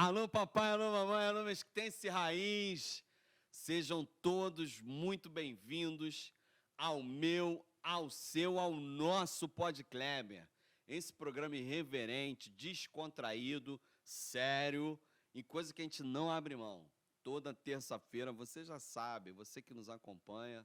Alô, papai, alô, mamãe, alô, mesquitense raiz. Sejam todos muito bem-vindos ao meu, ao seu, ao nosso Podcleber. Esse programa irreverente, descontraído, sério e coisa que a gente não abre mão. Toda terça-feira, você já sabe, você que nos acompanha,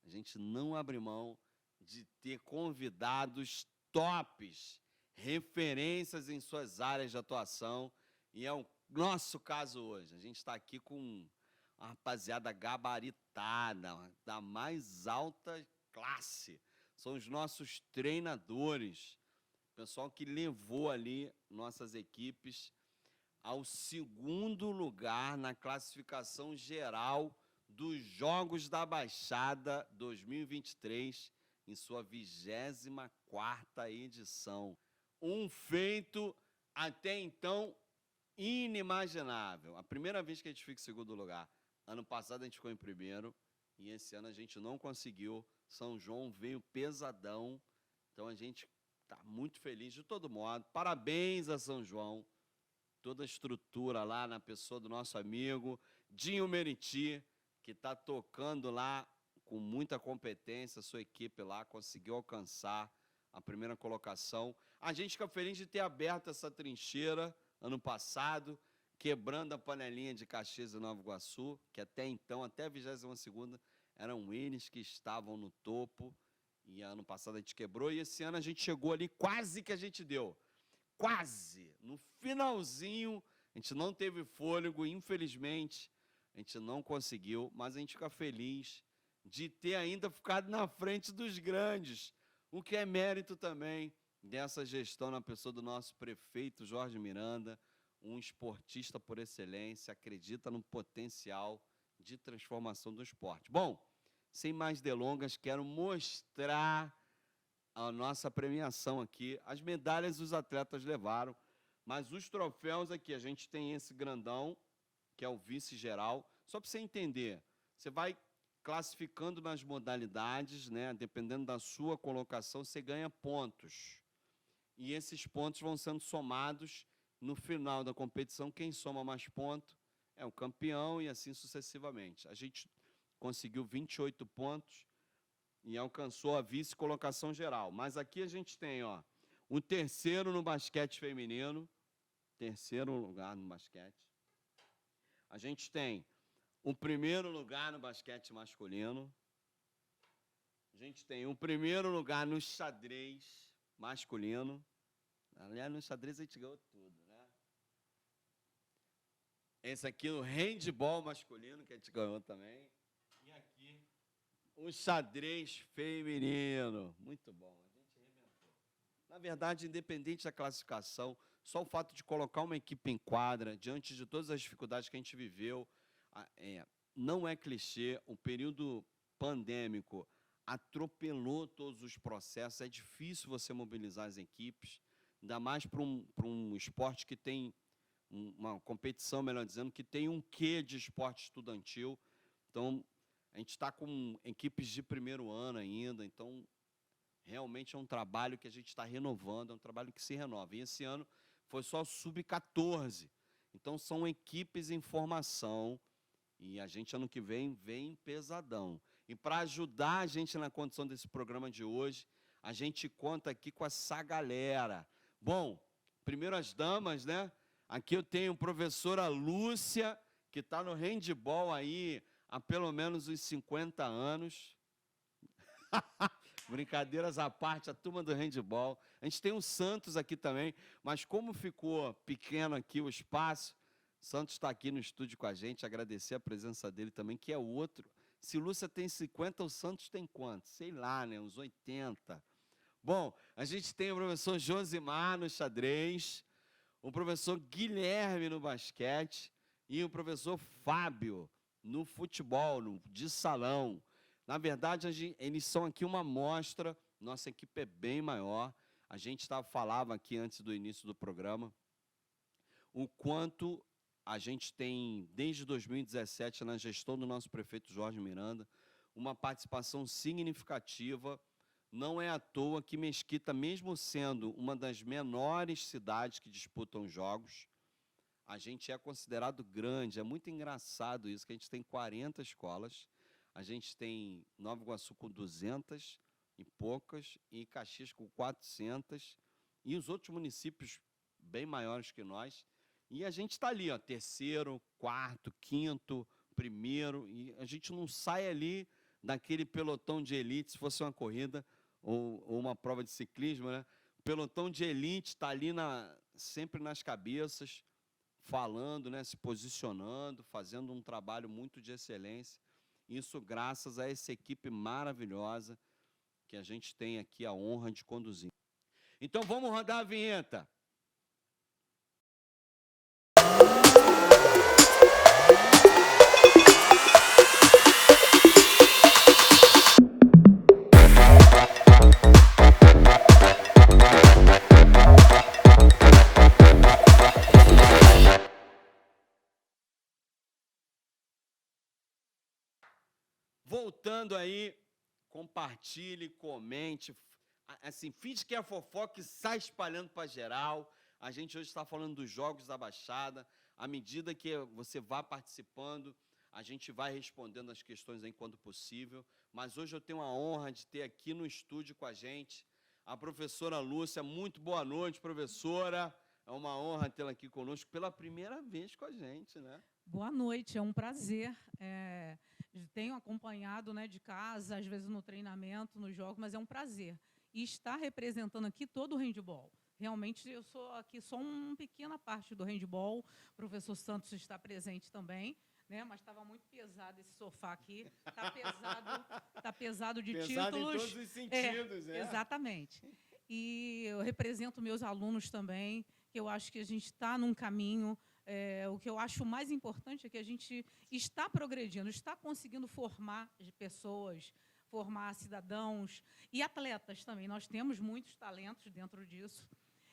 a gente não abre mão de ter convidados tops, referências em suas áreas de atuação. E é o nosso caso hoje. A gente está aqui com uma rapaziada gabaritada, da mais alta classe. São os nossos treinadores, pessoal que levou ali nossas equipes ao segundo lugar na classificação geral dos Jogos da Baixada 2023, em sua 24ª edição. Um feito até então inimaginável. A primeira vez que a gente fica em segundo lugar. Ano passado a gente ficou em primeiro e esse ano a gente não conseguiu. São João veio pesadão, então a gente está muito feliz de todo modo. Parabéns a São João, toda a estrutura lá na pessoa do nosso amigo Dinho Meriti, que está tocando lá com muita competência, a sua equipe lá conseguiu alcançar a primeira colocação. A gente fica feliz de ter aberto essa trincheira ano passado, quebrando a panelinha de Caxias e Nova Iguaçu, que até então, até a 22ª, eram eles que estavam no topo, e ano passado a gente quebrou, e esse ano a gente chegou ali, quase que a gente deu. Quase! No finalzinho, a gente não teve fôlego, infelizmente, a gente não conseguiu, mas a gente fica feliz de ter ainda ficado na frente dos grandes, o que é mérito também dessa gestão na pessoa do nosso prefeito Jorge Miranda, um esportista por excelência, acredita no potencial de transformação do esporte. Bom, sem mais delongas, quero mostrar a nossa premiação aqui. As medalhas os atletas levaram, mas os troféus aqui, a gente tem esse grandão, que é o vice-geral. Só para você entender, você vai classificando nas modalidades, né? Dependendo da sua colocação, você ganha pontos. E esses pontos vão sendo somados no final da competição. Quem soma mais pontos é o campeão e assim sucessivamente. A gente conseguiu 28 pontos e alcançou a vice-colocação geral. Mas aqui a gente tem, ó, o terceiro no basquete feminino, terceiro lugar no basquete. A gente tem o primeiro lugar no basquete masculino. A gente tem o primeiro lugar no xadrez masculino. Aliás, no xadrez a gente ganhou tudo, né? Esse aqui no handball masculino, que a gente ganhou também. E aqui, o xadrez feminino. Muito bom, a gente arrebentou. Na verdade, independente da classificação, só o fato de colocar uma equipe em quadra, diante de todas as dificuldades que a gente viveu, não é clichê, o período pandêmico atropelou todos os processos, é difícil você mobilizar as equipes, ainda mais para um esporte que tem uma competição, melhor dizendo, que tem um quê de esporte estudantil. Então, a gente está com equipes de primeiro ano ainda, então, realmente é um trabalho que a gente está renovando, é um trabalho que se renova. E esse ano foi só sub-14. Então, são equipes em formação, e a gente, ano que vem pesadão. E para ajudar a gente na condição desse programa de hoje, a gente conta aqui com essa galera. Bom, primeiro as damas, né? Aqui eu tenho a professora Lúcia, que está no handball aí há pelo menos uns 50 anos. Brincadeiras à parte, a turma do handball. A gente tem o Santos aqui também, mas como ficou pequeno aqui o espaço, Santos está aqui no estúdio com a gente, agradecer a presença dele também, que é o outro. Se Lúcia tem 50, o Santos tem quanto? Sei lá, né? Uns 80. Bom, a gente tem o professor Josimar no xadrez, o professor Guilherme no basquete e o professor Fábio no futebol, de salão. Na verdade, eles são aqui uma amostra, nossa equipe é bem maior. A gente falava aqui antes do início do programa o quanto a gente tem, desde 2017, na gestão do nosso prefeito Jorge Miranda, uma participação significativa. Não é à toa que Mesquita, mesmo sendo uma das menores cidades que disputam jogos, a gente é considerado grande. É muito engraçado isso, que a gente tem 40 escolas, a gente tem Nova Iguaçu com 200 e poucas, e Caxias com 400, e os outros municípios bem maiores que nós. E a gente está ali, ó, terceiro, quarto, quinto, primeiro, e a gente não sai ali daquele pelotão de elite, se fosse uma corrida ou uma prova de ciclismo, né? O pelotão de elite está ali sempre nas cabeças, falando, né, se posicionando, fazendo um trabalho muito de excelência. Isso graças a essa equipe maravilhosa que a gente tem aqui a honra de conduzir. Então vamos rodar a vinheta. Voltando aí, compartilhe, comente, assim, finge que é fofoca e sai espalhando para geral. A gente hoje está falando dos Jogos da Baixada. À medida que você vá participando, a gente vai respondendo as questões aí quando possível. Mas hoje eu tenho a honra de ter aqui no estúdio com a gente a professora Lúcia. Muito boa noite, professora. É uma honra tê-la aqui conosco pela primeira vez com a gente, né? Boa noite, é um prazer. Tenho acompanhado, né, de casa, às vezes no treinamento, nos jogos, mas é um prazer. E estar representando aqui todo o handebol. Realmente, eu sou aqui só uma pequena parte do handebol. O professor Santos está presente também, né, mas estava muito pesado esse sofá aqui. Está pesado de pesado títulos. Em todos os sentidos, Exatamente. E eu represento meus alunos também, que eu acho que a gente está num caminho. O que eu acho mais importante é que a gente está progredindo, está conseguindo formar pessoas, formar cidadãos e atletas também. Nós temos muitos talentos dentro disso.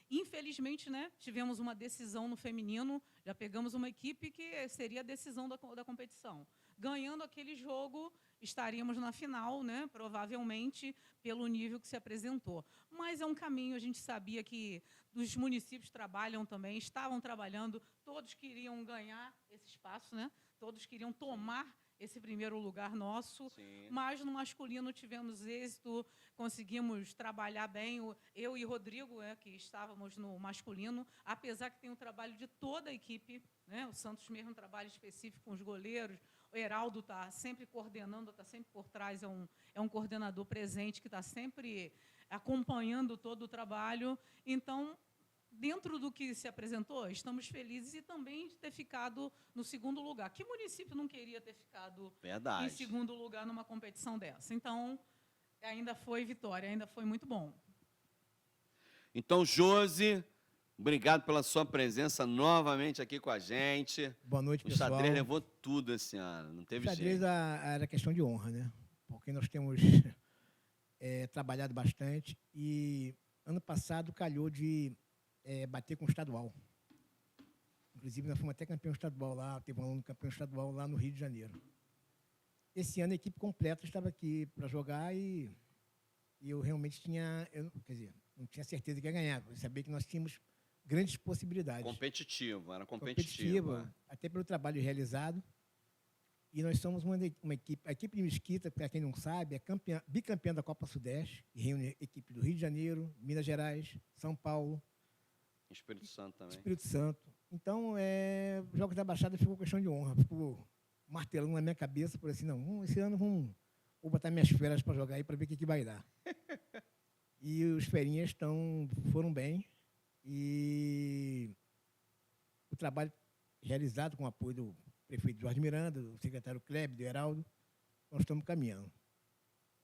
Infelizmente, né, tivemos uma decisão no feminino, já pegamos uma equipe que seria a decisão da competição. Ganhando aquele jogo, estaríamos na final, né, provavelmente, pelo nível que se apresentou. Mas é um caminho, a gente sabia que os municípios trabalham também, estavam trabalhando, todos queriam ganhar esse espaço, né? Todos queriam tomar esse primeiro lugar nosso. Sim. Mas no masculino tivemos êxito, conseguimos trabalhar bem, eu e Rodrigo, que estávamos no masculino, apesar que tem um trabalho de toda a equipe, né? O Santos mesmo, um trabalho específico com os goleiros, o Heraldo está sempre coordenando, está sempre por trás, é um coordenador presente que está sempre acompanhando todo o trabalho. Então, dentro do que se apresentou, estamos felizes e também de ter ficado no segundo lugar. Que município não queria ter ficado em segundo lugar numa competição dessa? Então, ainda foi vitória, ainda foi muito bom. Então, Josi, obrigado pela sua presença novamente aqui com a gente. Boa noite, pessoal. O xadrez levou tudo esse ano, não teve jeito. O xadrez era questão de honra, né? Porque nós temos trabalhado bastante e ano passado calhou de bater com o estadual. Inclusive, nós fomos até campeão estadual lá, teve um aluno campeão estadual lá no Rio de Janeiro. Esse ano a equipe completa estava aqui para jogar e eu realmente não tinha certeza que ia ganhar. Eu sabia que nós tínhamos grandes possibilidades. Era competitivo. Até pelo trabalho realizado. E nós somos uma equipe, a equipe de Mesquita, para quem não sabe, é bicampeã da Copa Sudeste, que reúne a equipe do Rio de Janeiro, Minas Gerais, São Paulo. Espírito Santo também. Espírito Santo. Então, Jogos da Baixada ficou questão de honra. Ficou martelando na minha cabeça, por assim, não, esse ano vou botar minhas feras para jogar aí para ver o que vai dar. E os ferinhas foram bem. E o trabalho realizado com o apoio do prefeito Jorge Miranda, do secretário Kleber, do Heraldo, nós estamos caminhando.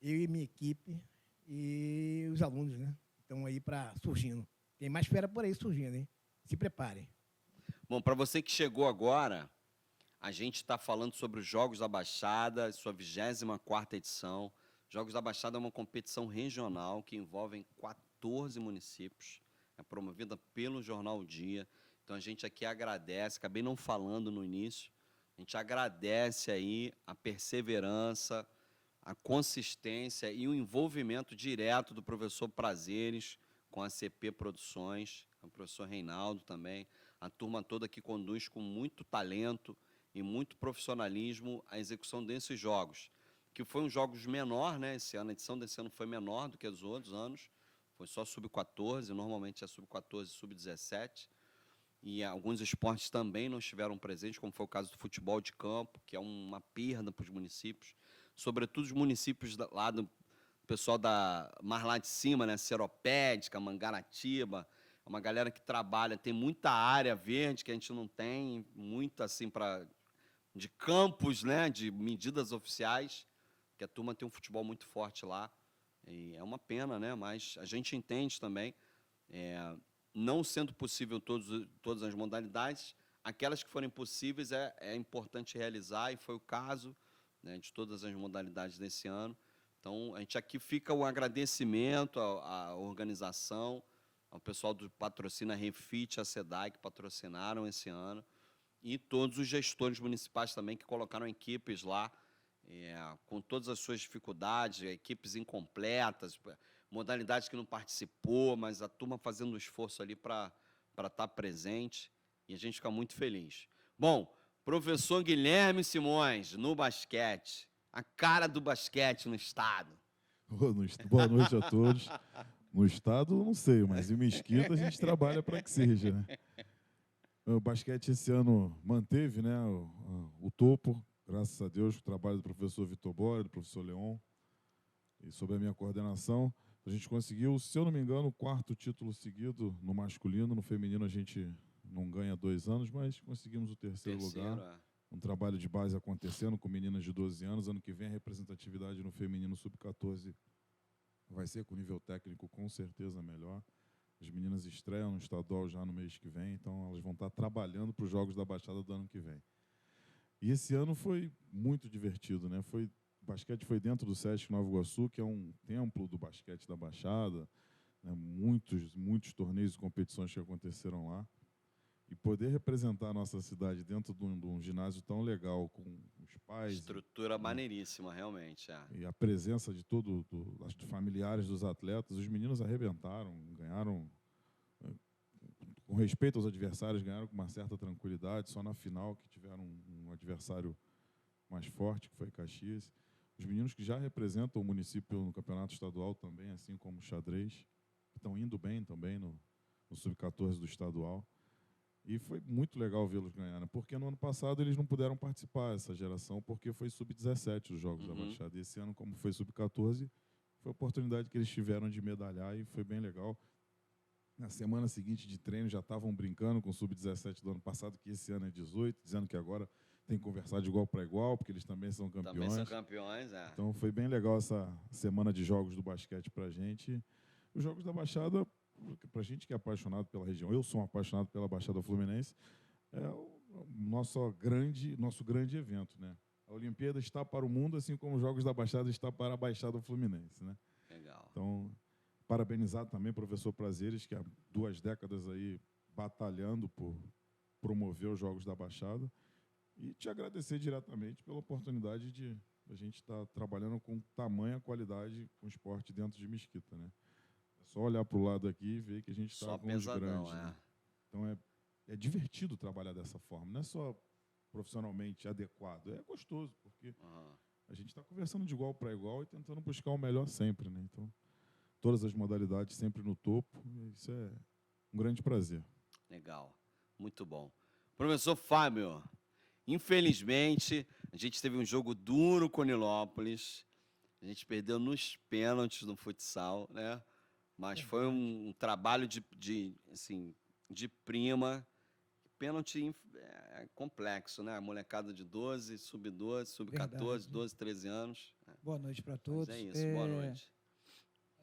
Eu e minha equipe e os alunos, né? Estão aí surgindo. Tem mais fera por aí surgindo, hein? Se preparem. Bom, para você que chegou agora, a gente está falando sobre os Jogos da Baixada, sua 24ª edição. Jogos da Baixada é uma competição regional que envolve 14 municípios. É promovida pelo Jornal O Dia. Então, a gente aqui agradece, acabei não falando no início, a gente agradece aí a perseverança, a consistência e o envolvimento direto do professor Prazeres com a CP Produções, o professor Reinaldo também, a turma toda que conduz com muito talento e muito profissionalismo a execução desses jogos, que foi um jogos menor, né? Esse ano, a edição desse ano foi menor do que os outros anos, foi só sub-14, normalmente é sub-14 e sub-17, e alguns esportes também não estiveram presentes, como foi o caso do futebol de campo, que é uma perda para os municípios, sobretudo os municípios lá do pessoal mais lá de cima, né? Seropédica, Mangaratiba, é uma galera que trabalha, tem muita área verde que a gente não tem, muito assim de campos, né? De medidas oficiais, que a turma tem um futebol muito forte lá. E é uma pena, né? Mas a gente entende também, não sendo possível todas as modalidades, aquelas que forem possíveis é importante realizar, e foi o caso, né, de todas as modalidades desse ano. Então, a gente aqui fica o agradecimento à organização, ao pessoal do Patrocina Refit, a SEDAI, que patrocinaram esse ano, e todos os gestores municipais também que colocaram equipes lá, com todas as suas dificuldades, equipes incompletas, modalidades que não participou, mas a turma fazendo um esforço ali para estar presente, e a gente fica muito feliz. Bom, professor Guilherme Simões, no basquete, a cara do basquete no estado. Boa noite a todos. No estado, não sei, mas em Mesquita a gente trabalha para que seja, né? O basquete esse ano manteve, né, o topo, graças a Deus, o trabalho do professor Vitor Bora, do professor Leon, e sob a minha coordenação, a gente conseguiu, se eu não me engano, o 4º título seguido no masculino. No feminino a gente não ganha 2 anos, mas conseguimos o terceiro lugar. Um trabalho de base acontecendo com meninas de 12 anos. Ano que vem a representatividade no feminino sub-14 vai ser com nível técnico com certeza melhor. As meninas estreiam no estadual já no mês que vem, então elas vão estar trabalhando para os Jogos da Baixada do ano que vem. E esse ano foi muito divertido, né? O basquete foi dentro do Sesc Nova Iguaçu, que é um templo do basquete da Baixada, né? Muitos torneios e competições que aconteceram lá. E poder representar a nossa cidade dentro de um ginásio tão legal, com os pais... Estrutura maneiríssima, realmente. E a presença de todos os familiares dos atletas. Os meninos arrebentaram, ganharam, com respeito aos adversários, ganharam com uma certa tranquilidade. Só na final que tiveram um adversário mais forte, que foi Caxias. Os meninos que já representam o município no campeonato estadual também, assim como o xadrez, que estão indo bem também no sub-14 do estadual. E foi muito legal vê-los ganhar, né? Porque no ano passado eles não puderam participar, essa geração, porque foi sub-17 os Jogos da Baixada. E esse ano, como foi sub-14, foi a oportunidade que eles tiveram de medalhar e foi bem legal. Na semana seguinte de treino já estavam brincando com o sub-17 do ano passado, que esse ano é 18, dizendo que agora tem que conversar de igual para igual, porque eles também são campeões. Também são campeões, Então foi bem legal essa semana de jogos do basquete para a gente. Os Jogos da Baixada, para a gente que é apaixonado pela região, eu sou um apaixonado pela Baixada Fluminense, é o nosso grande evento, né? A Olimpíada está para o mundo, assim como os Jogos da Baixada está para a Baixada Fluminense, né? Legal. Então, parabenizar também o professor Prazeres, que há 2 décadas aí batalhando por promover os Jogos da Baixada, e te agradecer diretamente pela oportunidade de a gente estar trabalhando com tamanha qualidade com o esporte dentro de Mesquita, né? É só olhar para o lado aqui e ver que a gente está com os grandes. Né? Então, é divertido trabalhar dessa forma. Não é só profissionalmente adequado. É gostoso, porque a gente está conversando de igual para igual e tentando buscar o melhor sempre. Né? Então, todas as modalidades sempre no topo. Isso é um grande prazer. Legal. Muito bom. Professor Fábio, infelizmente, a gente teve um jogo duro com o Nilópolis. A gente perdeu nos pênaltis no futsal, né? Mas foi um trabalho de prima. Pênalti é complexo, né? A molecada de 12, sub-12, sub-14, 12, 13 anos. Boa noite para todos. Mas é isso, boa noite.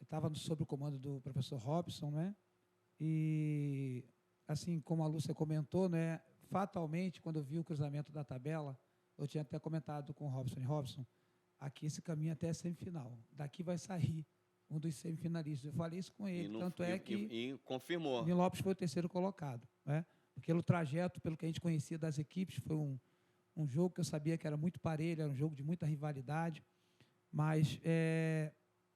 Eu estava sob o comando do professor Robson, né? E, assim como a Lúcia comentou, né? Fatalmente, quando eu vi o cruzamento da tabela, eu tinha até comentado com o Robson, aqui esse caminho até a semifinal. Daqui vai sair um dos semifinalistas. Eu falei isso com ele, tanto é que... E confirmou. Nilo Lopes foi o terceiro colocado, né? Pelo trajeto, pelo que a gente conhecia das equipes, foi um jogo que eu sabia que era muito parelho, era um jogo de muita rivalidade, mas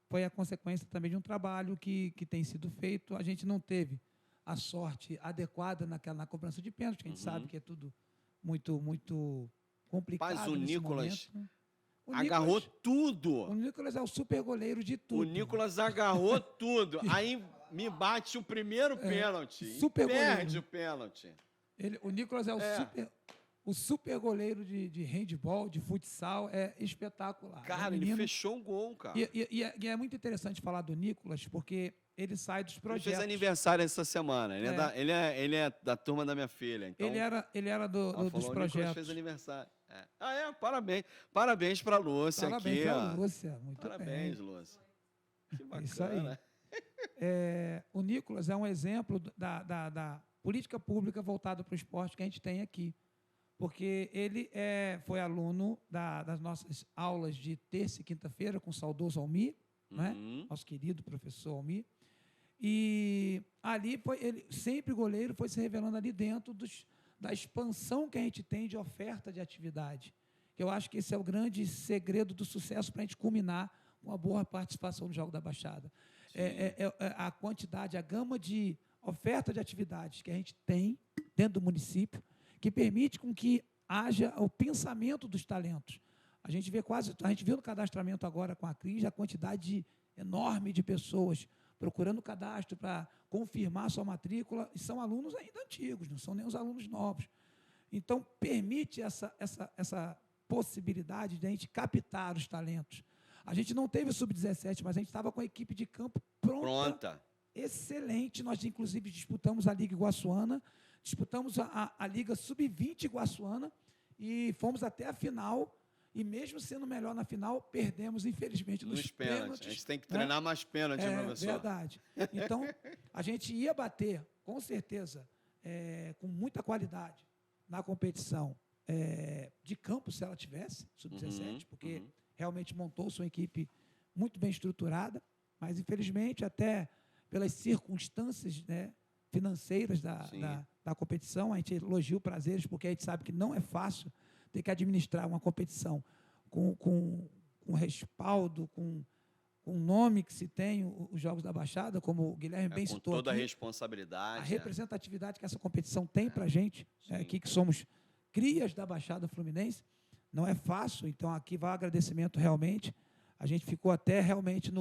foi a consequência também de um trabalho que tem sido feito. A gente não teve a sorte adequada na cobrança de pênalti, que a gente sabe que é tudo muito complicado. Mas o nesse Nicolas momento. agarrou tudo. O Nicolas é o super goleiro de tudo. O Nicolas agarrou tudo. Aí me bate o primeiro pênalti. super E perde goleiro. o pênalti. O Nicolas é o super goleiro de handball, de futsal, é espetacular. Cara, ele fechou um gol, cara. E é muito interessante falar do Nicolas, porque ele sai dos Ele projetos. fez aniversário essa semana. Ele é da turma da minha filha. Então, Ele era ela dos falou, o Nicolas projetos. fez aniversário. Parabéns. Parabéns pra Lúcia Parabéns aqui. pra Ó. Lúcia, muito Parabéns, bem. Lúcia. Que bacana. Isso aí. O Nicolas é um exemplo da política pública voltada para o esporte que a gente tem aqui. Porque ele foi aluno das nossas aulas de terça e quinta-feira com o saudoso Almir, né? Nosso querido professor Almir. E ali ele, sempre goleiro, foi se revelando ali dentro da expansão que a gente tem de oferta de atividade. Eu acho que esse é o grande segredo do sucesso para a gente culminar com uma boa participação no Jogo da Baixada. A quantidade, a gama de oferta de atividades que a gente tem dentro do município, que permite com que haja o pensamento dos talentos. A gente viu no cadastramento agora com a Cris a quantidade enorme de pessoas procurando o cadastro para confirmar sua matrícula, e são alunos ainda antigos, não são nem os alunos novos. Então, permite essa possibilidade de a gente captar os talentos. A gente não teve o Sub-17, mas a gente estava com a equipe de campo pronta. Excelente. Nós, inclusive, disputamos a Liga Iguaçuana, disputamos a Liga Sub-20 Iguaçuana e fomos até a final. E mesmo sendo melhor na final, perdemos, infelizmente, nos pênaltis. A gente tem que treinar mais pênaltis, professor. Verdade. Então, a gente ia bater, com certeza, com muita qualidade na competição de campo, se ela tivesse, Sub-17, porque realmente montou-se uma equipe muito bem estruturada, mas, infelizmente, até pelas circunstâncias, né, financeiras da competição, a gente elogia o Prazeres, porque a gente sabe que não é fácil ter que administrar uma competição com respaldo, com o nome que se tem, os Jogos da Baixada, como o Guilherme bem citou com toda aqui, a responsabilidade. a representatividade que essa competição tem para a gente, aqui que somos crias da Baixada Fluminense, não é fácil, então aqui vai o agradecimento realmente. A gente ficou até realmente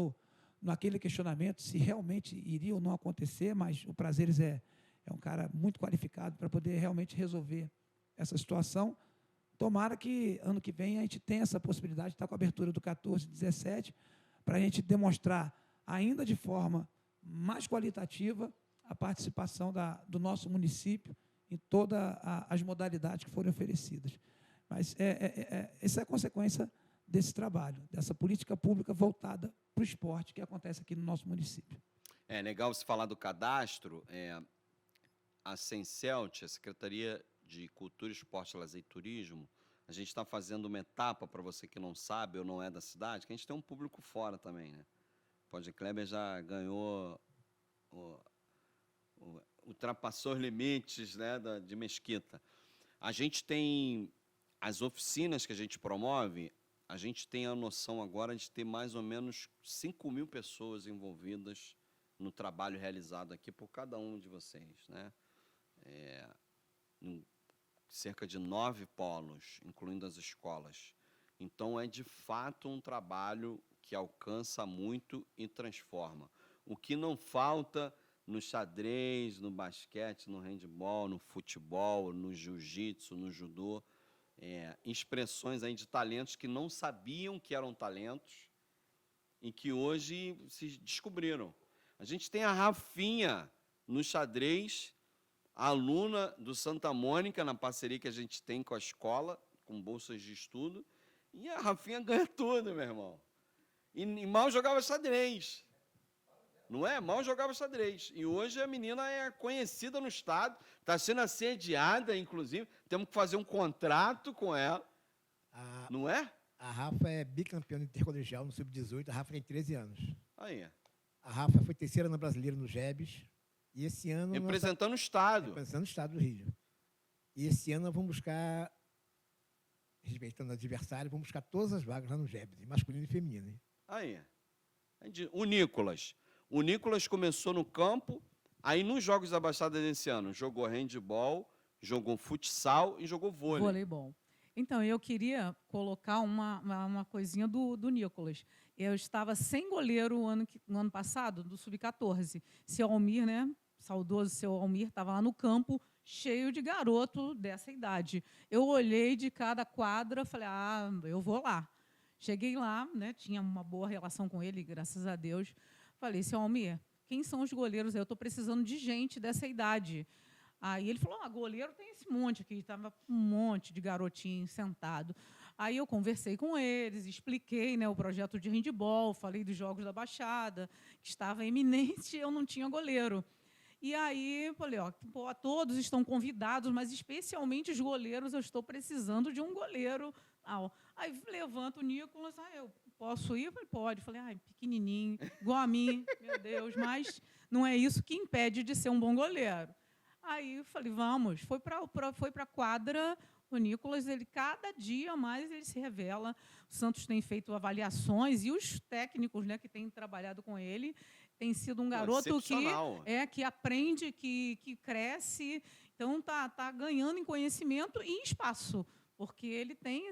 naquele questionamento se realmente iria ou não acontecer, mas o Prazeres é um cara muito qualificado para poder realmente resolver essa situação. Tomara que ano que vem a gente tenha essa possibilidade de estar com a abertura do 14 e 17, para a gente demonstrar ainda de forma mais qualitativa a participação do nosso município em todas as modalidades que forem oferecidas. Mas essa é a consequência desse trabalho, dessa política pública voltada para o esporte que acontece aqui no nosso município. É legal você falar do cadastro. A Sencelt, a Secretaria de Cultura, Esporte, Lazer e Turismo, a gente está fazendo uma etapa, para você que não sabe ou não é da cidade, que a gente tem um público fora também, né? O Pod Kleber já ganhou, ultrapassou os limites, né, de Mesquita. A gente tem as oficinas que a gente promove, a gente tem a noção agora de ter mais ou menos 5.000 pessoas envolvidas no trabalho realizado aqui por cada um de vocês, né? Cerca de 9 polos, incluindo as escolas. Então, é de fato um trabalho que alcança muito e transforma. O que não falta no xadrez, no basquete, no handebol, no futebol, no jiu-jitsu, no judô, expressões aí de talentos que não sabiam que eram talentos e que hoje se descobriram. A gente tem a Rafinha no xadrez, a aluna do Santa Mônica, na parceria que a gente tem com a escola, com bolsas de estudo, e a Rafinha ganha tudo, meu irmão. E mal jogava xadrez. Não é? Mal jogava xadrez. E hoje a menina é conhecida no estado, está sendo assediada, inclusive. Temos que fazer um contrato com ela. Não é? A Rafa é bicampeã do intercolegial no Sub-18, a Rafa tem 13 anos. Aí. A Rafa foi terceira na brasileira no GEBS. E esse ano... Representando o estado. Representando o estado do Rio. E esse ano nós vamos buscar, respeitando o adversário, vamos buscar todas as vagas lá no GEBS, masculino e feminino. Hein? Aí. O Nicolas. O Nicolas começou no campo, aí nos Jogos da Baixada desse ano, jogou handebol, jogou futsal e jogou vôlei. Voleibol. Então, eu queria colocar uma coisinha do Nicolas. Eu estava sem goleiro no ano passado, do Sub-14. Seu Almir, né? Saudoso seu Almir, estava lá no campo, cheio de garoto dessa idade. Eu olhei de cada quadra, falei, eu vou lá. Cheguei lá, né? Tinha uma boa relação com ele, graças a Deus. Falei, seu Almir, quem são os goleiros? Eu estou precisando de gente dessa idade. Aí ele falou, goleiro tem esse monte aqui. Estava um monte de garotinho sentado. Aí eu conversei com eles, expliquei, né, o projeto de handebol, falei dos Jogos da Baixada, que estava iminente, eu não tinha goleiro. E aí falei, todos estão convidados, mas especialmente os goleiros, eu estou precisando de um goleiro. Aí levanta o Nicolas, eu posso ir? Eu falei, pode. Eu falei, pequenininho, igual a mim, meu Deus, mas não é isso que impede de ser um bom goleiro. Aí eu falei, vamos. Foi para a quadra, o Nicolas, cada dia mais ele se revela. O Santos tem feito avaliações e os técnicos, né, que têm trabalhado com ele, tem sido um garoto que aprende, que cresce. Então, tá ganhando em conhecimento e em espaço, porque ele tem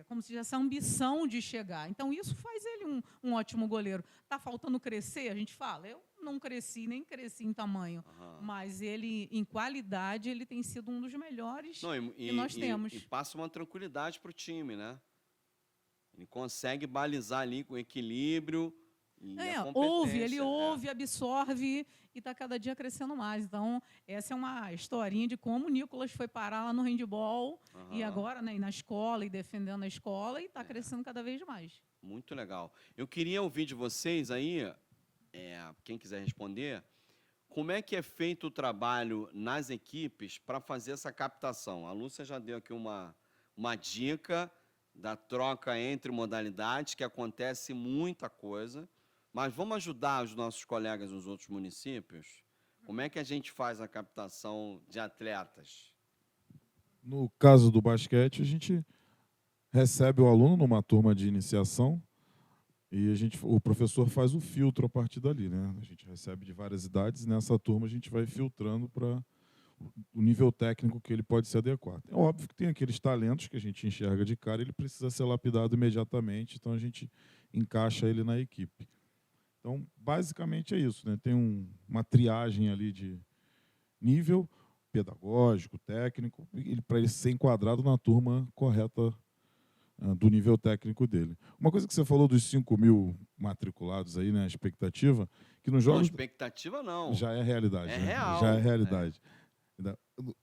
como se diz, essa ambição de chegar. Então, isso faz ele um ótimo goleiro. Está faltando crescer? A gente fala. Eu não cresci, nem cresci em tamanho. Mas ele, em qualidade, ele tem sido um dos melhores que nós temos. E passa uma tranquilidade para o time, né? Ele consegue balizar ali com equilíbrio e a competência. Ele ouve, absorve e está cada dia crescendo mais. Então, essa é uma historinha de como o Nicolas foi parar lá no handebol e agora, né, na escola e defendendo a escola e está crescendo cada vez mais. Muito legal. Eu queria ouvir de vocês aí, quem quiser responder, como é que é feito o trabalho nas equipes para fazer essa captação? A Lúcia já deu aqui uma dica da troca entre modalidades, que acontece muita coisa, mas vamos ajudar os nossos colegas nos outros municípios? Como é que a gente faz a captação de atletas? No caso do basquete, a gente recebe o aluno numa turma de iniciação e o professor faz o filtro a partir dali, né? A gente recebe de várias idades e nessa turma a gente vai filtrando para o nível técnico que ele pode ser adequado. É óbvio que tem aqueles talentos que a gente enxerga de cara, ele precisa ser lapidado imediatamente, então a gente encaixa ele na equipe. Então, basicamente é isso, né? Tem uma triagem ali de nível pedagógico, técnico, para ele ser enquadrado na turma correta do nível técnico dele. Uma coisa que você falou dos 5.000 matriculados aí, né? A expectativa, que nos jogos... Não, expectativa não. Já é realidade. É né? real. Já é realidade.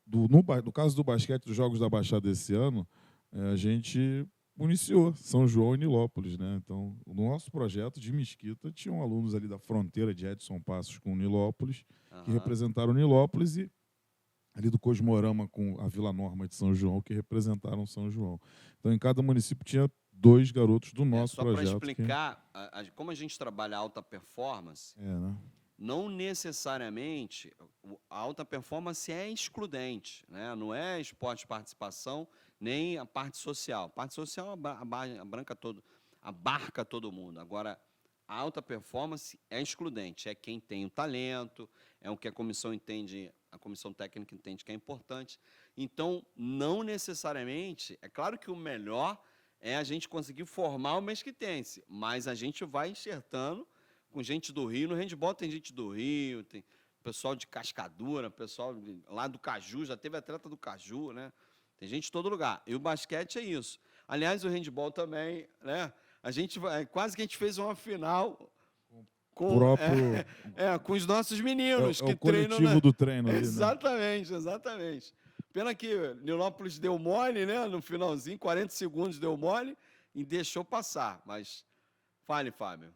No caso do basquete dos Jogos da Baixada desse ano, a gente municiou São João e Nilópolis, né? Então, o nosso projeto de Mesquita tinham alunos ali da fronteira de Edson Passos com Nilópolis, que representaram Nilópolis, e ali do Cosmorama com a Vila Norma de São João, que representaram São João. Então, em cada município tinha 2 garotos do nosso projeto. Só para explicar, como a gente trabalha alta performance, né? Não necessariamente a alta performance é excludente, né? Não é esporte de participação, nem a parte social. A parte social abarca todo mundo. Agora, a alta performance é excludente, é quem tem o talento, é o que a comissão técnica entende que é importante. Então, não necessariamente, é claro que o melhor é a gente conseguir formar o mesquitense, mas a gente vai enxertando com gente do Rio. No handebol tem gente do Rio, tem pessoal de Cascadura, pessoal lá do Caju, já teve atleta do Caju, né? Tem gente de todo lugar. E o basquete é isso. Aliás, o handebol também, né? Quase que a gente fez uma final com os nossos meninos que o coletivo do treino ali, exatamente, né? Exatamente. Pena que Nilópolis deu mole, né? No finalzinho, 40 segundos deu mole e deixou passar. Mas fale, Fábio.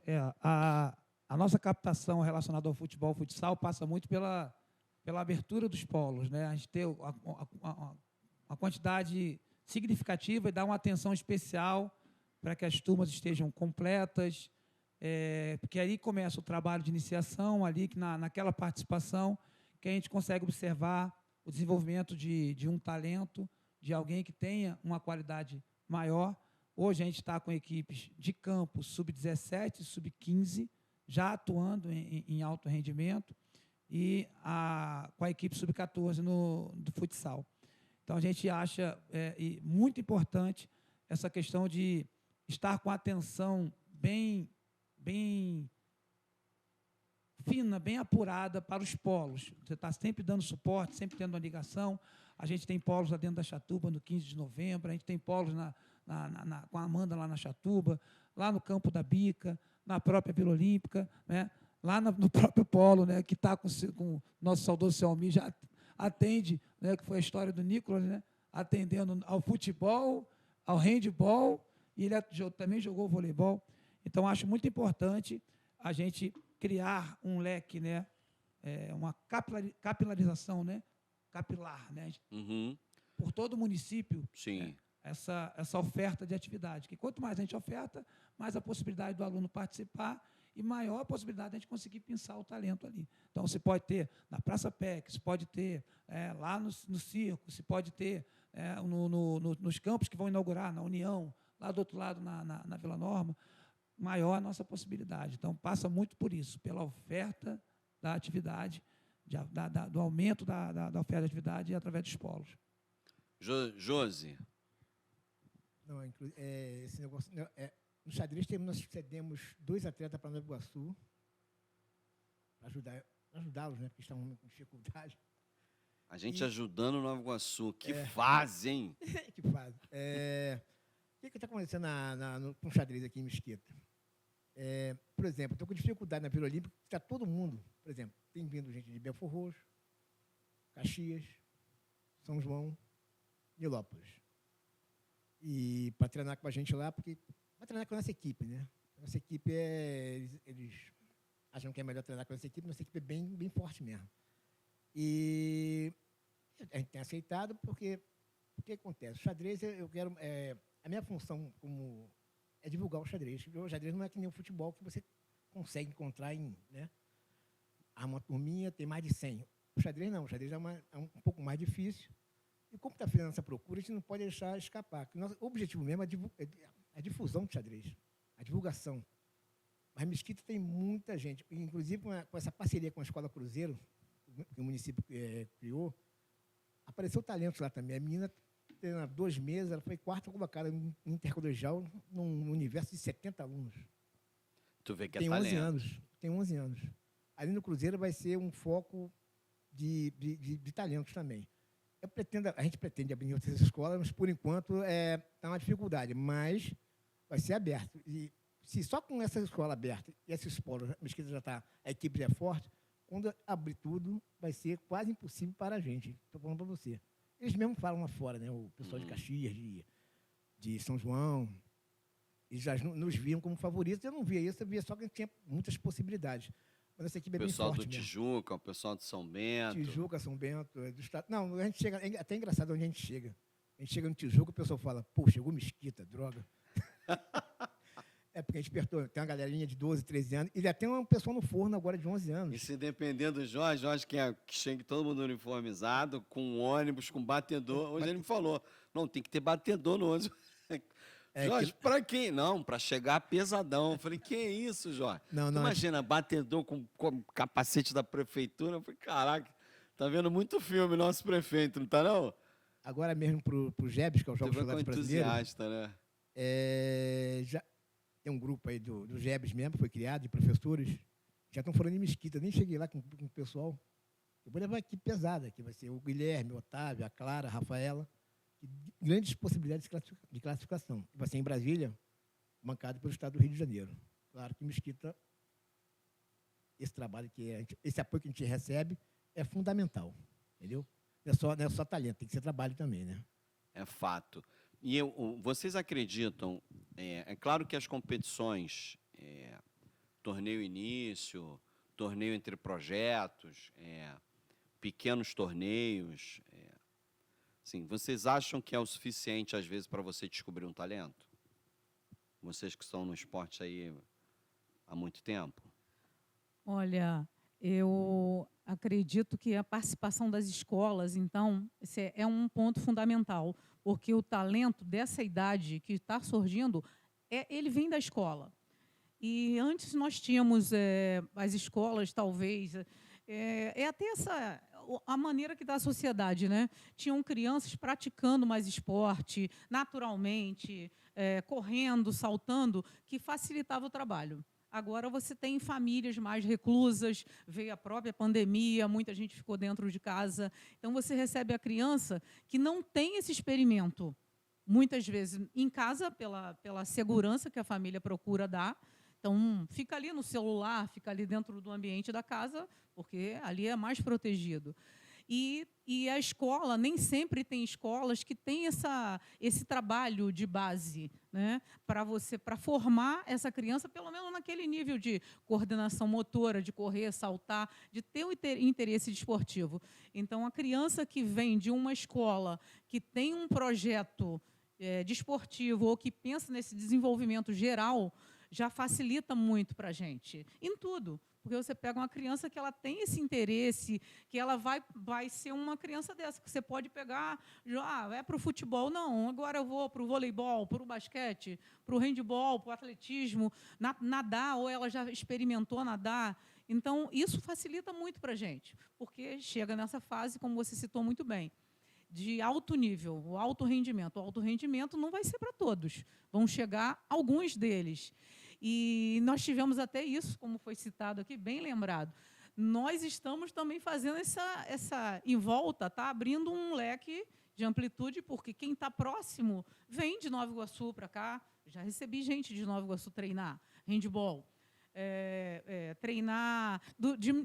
A nossa captação relacionada ao futebol, futsal, passa muito pela abertura dos polos, né? A gente ter uma quantidade significativa e dar uma atenção especial para que as turmas estejam completas, porque aí começa o trabalho de iniciação, ali naquela participação, que a gente consegue observar o desenvolvimento de um talento, de alguém que tenha uma qualidade maior, Hoje a gente está com equipes de campo sub-17, sub-15, já atuando em alto rendimento, e com a equipe sub-14 do futsal. Então, a gente acha muito importante essa questão de estar com a atenção bem fina, bem apurada para os polos. Você está sempre dando suporte, sempre tendo uma ligação. A gente tem polos lá dentro da Chatuba, no 15 de novembro, a gente tem polos com a Amanda lá na Chatuba, lá no campo da Bica, na própria Vila Olímpica, né? Lá no próprio polo, né? Que está com o nosso saudoso Selmi, já atende, né? Que foi a história do Nicolas, né? Atendendo ao futebol, ao handball, e ele também jogou voleibol. Então, acho muito importante a gente criar um leque, né? Uma capilarização, né? Capilar, né? Uhum. Por todo o município. Sim. Essa oferta de atividade. Que quanto mais a gente oferta, mais a possibilidade do aluno participar e maior a possibilidade de a gente conseguir pensar o talento ali. Então, você pode ter na Praça PEC, você pode ter lá no circo, você pode ter nos campos que vão inaugurar, na União, lá do outro lado, na Vila Norma, maior a nossa possibilidade. Então, passa muito por isso, pela oferta da atividade, do aumento da oferta de atividade através dos polos. Josi. Não, esse negócio... no xadrez, nós cedemos 2 atletas para Nova Iguaçu, para ajudá-los, né, porque estavam com dificuldade. A gente ajudando Nova Iguaçu. Que fase, hein? Que fase. O que está acontecendo com o xadrez aqui em Mesquita? Por exemplo, estou com dificuldade na Vila Olímpica, está todo mundo, por exemplo, tem vindo gente de Belfor Roxo, Caxias, São João, Nilópolis. E para treinar com a gente lá, porque vai treinar com a nossa equipe, né? Nossa equipe eles acham que é melhor treinar com a nossa equipe é bem forte mesmo. E a gente tem aceitado porque o que acontece? O xadrez, eu quero... a minha função é divulgar o xadrez. O xadrez não é que nem o futebol, que você consegue encontrar né? Arma uma turminha, tem mais de 100. O xadrez não, o xadrez é um pouco mais difícil. E como está fazendo essa procura, a gente não pode deixar escapar. O nosso objetivo mesmo é a difusão do xadrez, a divulgação. Mas Mesquita tem muita gente, inclusive com essa parceria com a Escola Cruzeiro, que o município criou, apareceu talento lá também. A menina, há 2 meses, ela foi 4ª colocada no intercolegial, num universo de 70 alunos. Tu vê que tem é 11 talento. anos. Tem 11 anos. Ali no Cruzeiro vai ser um foco de talentos também. A gente pretende abrir outras escolas, mas, por enquanto, está uma dificuldade. Mas vai ser aberto. E se só com essa escola aberta e esses polos, a Mesquita já está, a equipe já é forte, quando abrir tudo, vai ser quase impossível para a gente. Estou falando para você. Eles mesmos falam lá fora, né? O pessoal de Caxias, de São João, eles já nos viam como favoritos. Eu não via isso, eu via só que a gente tinha muitas possibilidades. Mas essa equipe é bem forte. O pessoal do Tijuca, o pessoal de São Bento. Tijuca, São Bento, do estado. Não, a gente chega, é até engraçado onde a gente chega. A gente chega no Tijuca, o pessoal fala, pô, chegou Mesquita, droga. Porque a gente apertou, tem uma galerinha de 12, 13 anos, e já tem uma pessoa no forno agora de 11 anos. E se dependendo do Jorge que chega todo mundo uniformizado, com ônibus, com batedor. Hoje ele me falou, não, tem que ter batedor no ônibus. Jorge, para quem? Não, para chegar pesadão. Eu falei, que isso, Jorge? Não, imagina, batedor com capacete da prefeitura. Eu falei, caraca, tá vendo muito filme nosso prefeito, não tá não? Agora mesmo pro GEBS, que é o Jogos Escolares Brasileiros. Entusiasta, né? Já tem um grupo aí do GEBS mesmo, foi criado, de professores, já estão falando em Mesquita. Nem cheguei lá com o pessoal. Eu vou levar aqui pesada, que vai ser o Guilherme, o Otávio, a Clara, a Rafaela. Grandes possibilidades de classificação. Vai ser em Brasília, bancado pelo Estado do Rio de Janeiro. Claro que Mesquita, esse trabalho, esse apoio que a gente recebe é fundamental, entendeu? Não é só talento, tem que ser trabalho também, né? É fato. E vocês acreditam, é claro que as competições, torneio início, torneio entre projetos, pequenos torneios, sim, vocês acham que é o suficiente, às vezes, para você descobrir um talento? Vocês que estão no esporte aí há muito tempo? Olha, Eu acredito que a participação das escolas, então, esse é um ponto fundamental, porque o talento dessa idade que está surgindo, ele vem da escola. E antes nós tínhamos as escolas, talvez, até a maneira que está a sociedade, né? Tinham crianças praticando mais esporte, naturalmente, correndo, saltando, que facilitava o trabalho. Agora você tem famílias mais reclusas, veio a própria pandemia, muita gente ficou dentro de casa. Então, você recebe a criança que não tem esse experimento, muitas vezes em casa, pela segurança que a família procura dar. Então, fica ali no celular, fica ali dentro do ambiente da casa, porque ali é mais protegido. E a escola, nem sempre tem escolas que têm esse trabalho de base, né, para formar essa criança, pelo menos naquele nível de coordenação motora, de correr, saltar, de ter o interesse desportivo. Então, a criança que vem de uma escola que tem um projeto desportivo ou que pensa nesse desenvolvimento geral, já facilita muito para a gente, em tudo. Porque você pega uma criança que ela tem esse interesse, que ela vai ser uma criança dessa, que você pode pegar, é para o futebol, não, agora eu vou para o voleibol, para o basquete, para o handebol, para o atletismo, nadar, ou ela já experimentou nadar. Então, isso facilita muito para a gente, porque chega nessa fase, como você citou muito bem, de alto nível, o alto rendimento. O alto rendimento não vai ser para todos, vão chegar alguns deles. E nós tivemos até isso, como foi citado aqui, bem lembrado. Nós estamos também fazendo essa em volta, está abrindo um leque de amplitude, porque quem está próximo vem de Nova Iguaçu para cá. Já recebi gente de Nova Iguaçu treinar handebol. Treinar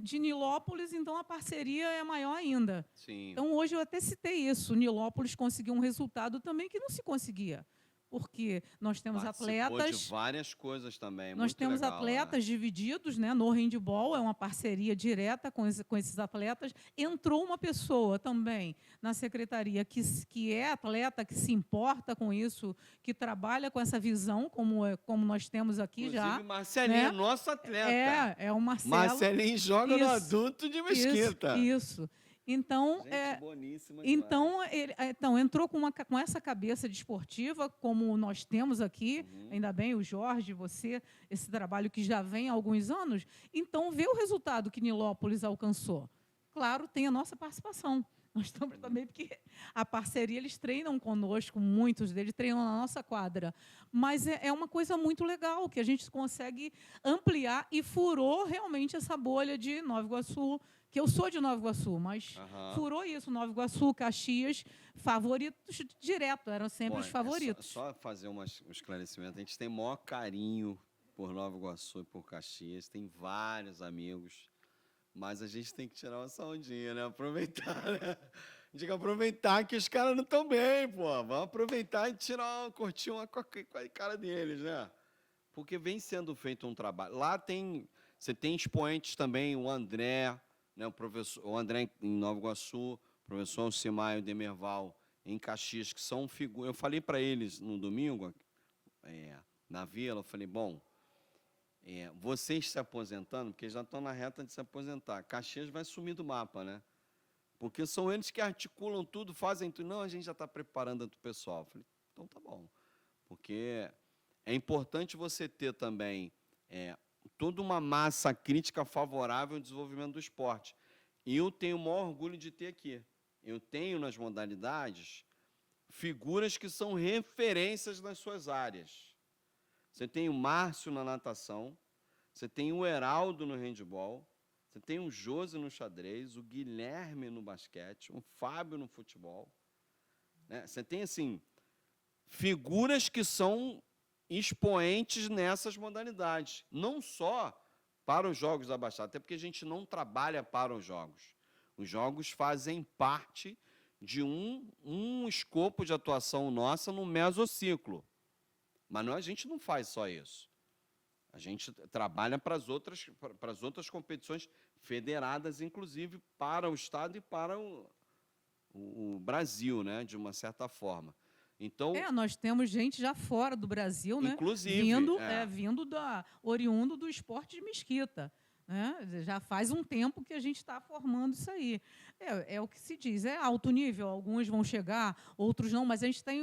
de Nilópolis, então a parceria é maior ainda. Sim. Então, hoje eu até citei isso. Nilópolis conseguiu um resultado também que não se conseguia. Porque nós temos atletas... de várias coisas também. Nós temos legal, atletas divididos, né, no handebol, é uma parceria direta com esses atletas. Entrou uma pessoa também na secretaria que é atleta, que se importa com isso, que trabalha com essa visão, como nós temos aqui. Inclusive, já. Marcelinho, né? é nosso atleta. É o Marcelo. Marcelinho joga no Isso, adulto de Mesquita. Isso. Então, Gente boníssima então entrou com essa cabeça desportiva, como nós temos aqui, ainda bem, o Jorge, você, esse trabalho que já vem há alguns anos. Então, vê o resultado que Nilópolis alcançou. Claro, tem a nossa participação. Nós estamos também, porque a parceria, eles treinam conosco, muitos deles treinam na nossa quadra. Mas é uma coisa muito legal, que a gente consegue ampliar e furou realmente essa bolha de Nova Iguaçu, que eu sou de Nova Iguaçu, mas furou isso. Nova Iguaçu, Caxias, favoritos direto, eram sempre os favoritos. Só fazer um esclarecimento, a gente tem maior carinho por Nova Iguaçu e por Caxias, tem vários amigos, mas a gente tem que tirar uma ondinha, né? Aproveitar, né? A gente tem que aproveitar que os caras não estão bem, pô. Vamos aproveitar e curtir uma com a cara deles, né? Porque vem sendo feito um trabalho. Lá você tem expoentes também, o André, né, o André em Nova Iguaçu, o professor Alcimaio Demerval em Caxias, que são figuras. Eu falei para eles no domingo, na Vila, eu falei, bom, vocês se aposentando, porque já estão na reta de se aposentar, Caxias vai sumir do mapa, né? Porque são eles que articulam tudo, fazem tudo. Não, a gente já está preparando o pessoal. Eu falei, então tá bom. Porque é importante você ter também toda uma massa crítica favorável ao desenvolvimento do esporte. E eu tenho o maior orgulho de ter aqui. Eu tenho nas modalidades figuras que são referências nas suas áreas. Você tem o Márcio na natação, você tem o Heraldo no handebol, você tem o Josi no xadrez, o Guilherme no basquete, o Fábio no futebol. Né? Você tem, assim, figuras que são expoentes nessas modalidades, não só para os Jogos da Baixada, até porque a gente não trabalha para os Jogos. Os Jogos fazem parte de um escopo de atuação nossa no mesociclo. Mas a gente não faz só isso. A gente trabalha para as outras competições federadas, inclusive para o Estado e para o Brasil, né, de uma certa forma. Então, nós temos gente já fora do Brasil, né? Inclusive, vindo oriundo do esporte de Mesquita. né? Já faz um tempo que a gente está formando isso aí. É o que se diz, é alto nível, alguns vão chegar, outros não, mas a gente tem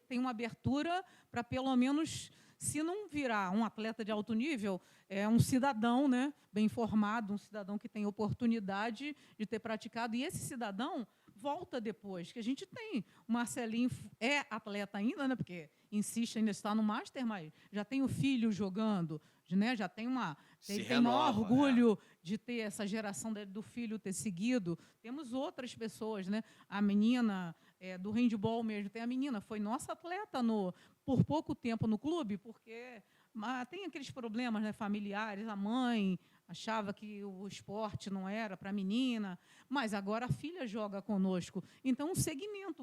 tem uma abertura para, pelo menos, se não virar um atleta de alto nível, é um cidadão, né, bem formado, um cidadão que tem oportunidade de ter praticado, e esse cidadão volta depois, que a gente tem. O Marcelinho é atleta ainda, né, porque insiste, ainda está no Master, mas já tem o filho jogando, né, já tem tem maior renova, orgulho de ter essa geração do filho ter seguido. Temos outras pessoas, né, a menina do handball mesmo, tem a menina, foi nossa atleta por pouco tempo no clube, porque tem aqueles problemas, né, familiares, a mãe achava que o esporte não era para a menina, mas agora a filha joga conosco. Então, um segmento.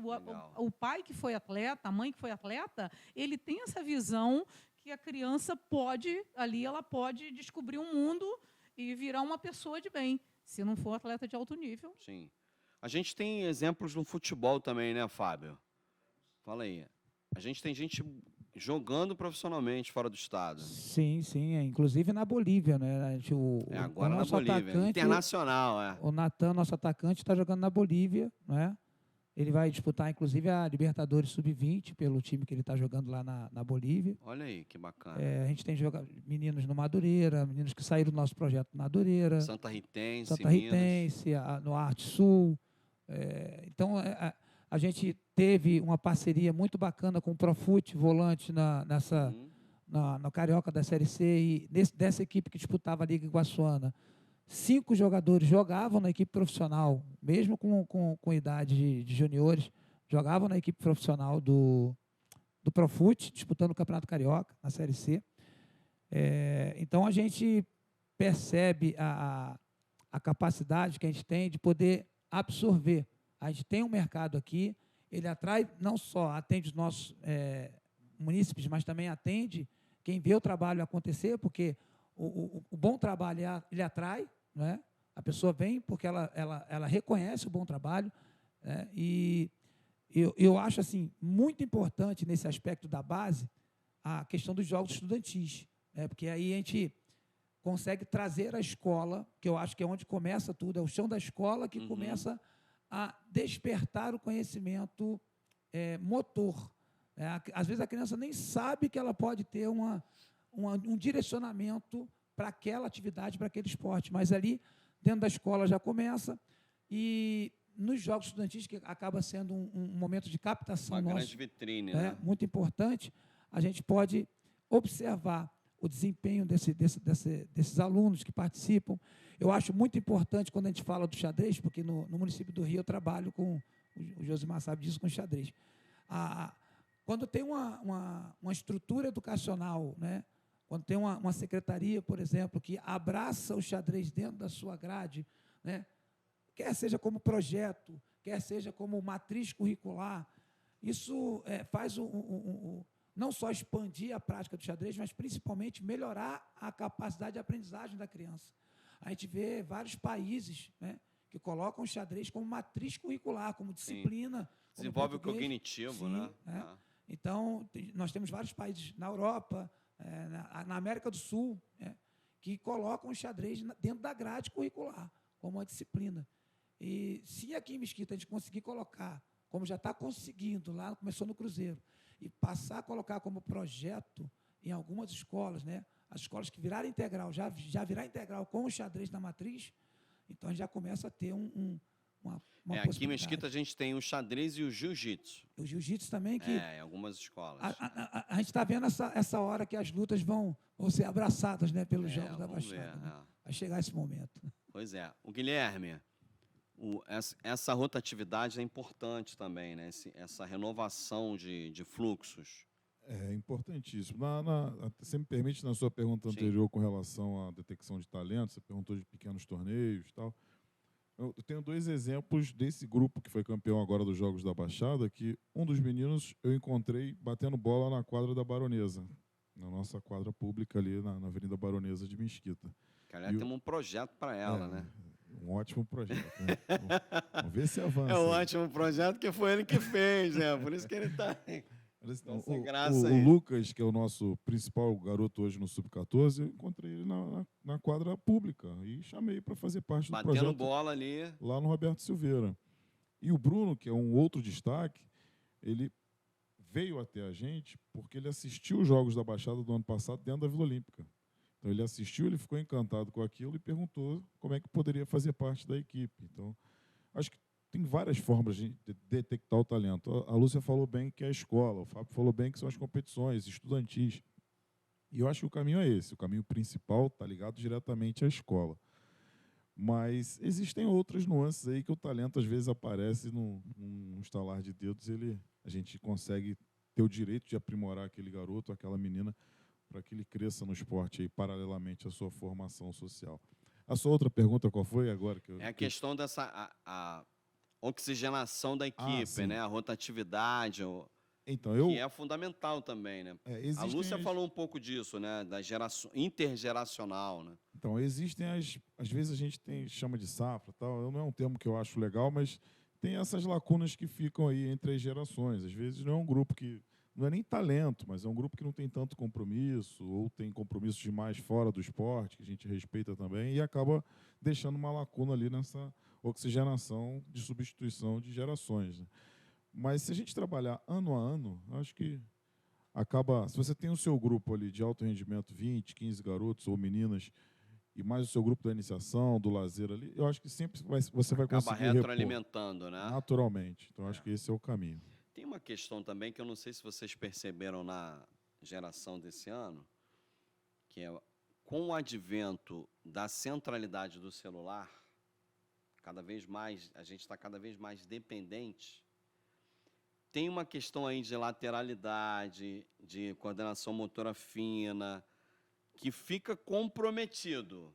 O pai que foi atleta, a mãe que foi atleta, ele tem essa visão que a criança ela pode descobrir um mundo e virar uma pessoa de bem, se não for atleta de alto nível. Sim. A gente tem exemplos no futebol também, né, Fábio? Fala aí. A gente tem gente jogando profissionalmente fora do estado. Sim, sim. Inclusive na Bolívia, né? Agora o na nosso Bolívia. atacante, Internacional, O Natan, nosso atacante, está jogando na Bolívia, né? Ele vai disputar, inclusive, a Libertadores Sub-20 pelo time que ele está jogando lá na Bolívia. Olha aí, que bacana. A gente tem meninos no Madureira, meninos que saíram do nosso projeto Madureira. Santa Ritense, no Arte Sul. Então, a gente teve uma parceria muito bacana com o Profute, volante na Carioca da Série C, e dessa equipe que disputava a Liga Iguaçuana. 5 jogadores jogavam na equipe profissional, mesmo com idade de juniores, jogavam na equipe profissional do Profute, disputando o Campeonato Carioca, na Série C. Então, a gente percebe a capacidade que a gente tem de poder absorver. A gente tem um mercado aqui, ele não só atende os nossos munícipes, mas também atende quem vê o trabalho acontecer, porque o bom trabalho ele atrai, né? A pessoa vem porque ela reconhece o bom trabalho, né? E eu acho assim muito importante nesse aspecto da base a questão dos jogos estudantis, né? Porque aí a gente consegue trazer a escola, que eu acho que é onde começa tudo, é o chão da escola que começa a despertar o conhecimento motor. Às vezes a criança nem sabe que ela pode ter um direcionamento para aquela atividade, para aquele esporte, mas ali dentro da escola já começa, e nos jogos estudantis, que acaba sendo um momento de captação uma nosso, grande vitrine, né? Muito importante, a gente pode observar o desempenho desses alunos que participam. Eu acho muito importante quando a gente fala do xadrez, porque no município do Rio eu trabalho com, o Josimar sabe disso, com xadrez. Quando tem uma estrutura educacional, né? Quando tem uma secretaria, por exemplo, que abraça o xadrez dentro da sua grade, né? Quer seja como projeto, quer seja como matriz curricular, isso faz não só expandir a prática do xadrez, mas principalmente melhorar a capacidade de aprendizagem da criança. A gente vê vários países, né, que colocam o xadrez como matriz curricular, como disciplina. Desenvolve o cognitivo, sim, né? Então, nós temos vários países na Europa, na América do Sul, que colocam o xadrez dentro da grade curricular, como uma disciplina. E se aqui em Mesquita a gente conseguir colocar, como já está conseguindo, lá começou no Cruzeiro, e passar a colocar como projeto em algumas escolas, né? As escolas que viraram integral, já virar integral com o xadrez na matriz, então a gente já começa a ter uma possibilidade. Aqui em Mesquita a gente tem o xadrez e o jiu-jitsu. O jiu-jitsu também, que em algumas escolas. A gente está vendo essa hora que as lutas vão ser abraçadas, né, pelos Jogos da Baixada. Né? Vai chegar esse momento. Pois é. O Guilherme, essa rotatividade é importante também, né? Essa renovação de fluxos. É importantíssimo. Você me permite, na sua pergunta anterior com relação à detecção de talentos, você perguntou de pequenos torneios e tal. Eu tenho 2 exemplos desse grupo que foi campeão agora dos Jogos da Baixada, que um dos meninos eu encontrei batendo bola na quadra da Baronesa, na nossa quadra pública ali na Avenida Baronesa de Mesquita. Cara, temos um projeto para ela, né? Um ótimo projeto. Né? Vamos ver se avança. É um ótimo projeto que foi ele que fez, né? Por isso que ele está... Não, Essa graça o aí. Lucas, que é o nosso principal garoto hoje no Sub-14, eu encontrei ele na quadra pública e chamei para fazer parte do Batendo projeto bola ali. lá no Roberto Silveira. E o Bruno, que é um outro destaque, ele veio até a gente porque ele assistiu os Jogos da Baixada do ano passado dentro da Vila Olímpica. Então ele assistiu, ele ficou encantado com aquilo e perguntou como é que poderia fazer parte da equipe. Então, acho que tem várias formas de detectar o talento. A Lúcia falou bem que é a escola, o Fábio falou bem que são as competições estudantis. E eu acho que o caminho é esse, o caminho principal está ligado diretamente à escola. Mas existem outras nuances aí que o talento às vezes aparece num estalar de dedos, a gente consegue ter o direito de aprimorar aquele garoto, aquela menina, para que ele cresça no esporte aí, paralelamente à sua formação social. A sua outra pergunta qual foi agora? É a questão dessa a oxigenação da equipe, sim. né? A rotatividade, Então, que é fundamental também, né? A existem Lúcia falou um pouco disso, né? Da geração intergeracional, né? Então, existem às vezes a gente chama de safra, tal, não é um termo que eu acho legal, mas tem essas lacunas que ficam aí entre as gerações. Às vezes não é um grupo que não é nem talento, mas é um grupo que não tem tanto compromisso ou tem compromissos demais fora do esporte, que a gente respeita também, e acaba deixando uma lacuna ali nessa oxigenação de substituição de gerações, né? Mas se a gente trabalhar ano a ano, acho que acaba... Se você tem o seu grupo ali de alto rendimento, 20, 15 garotos ou meninas, e mais o seu grupo da iniciação, do lazer ali, eu acho que sempre você vai Acaba conseguir repor retroalimentando, né? naturalmente. Então, acho que esse é o caminho. Tem uma questão também que eu não sei se vocês perceberam na geração desse ano, que é com o advento da centralidade do celular, cada vez mais, a gente está cada vez mais dependente. Tem uma questão aí de lateralidade, de coordenação motora fina, que fica comprometido.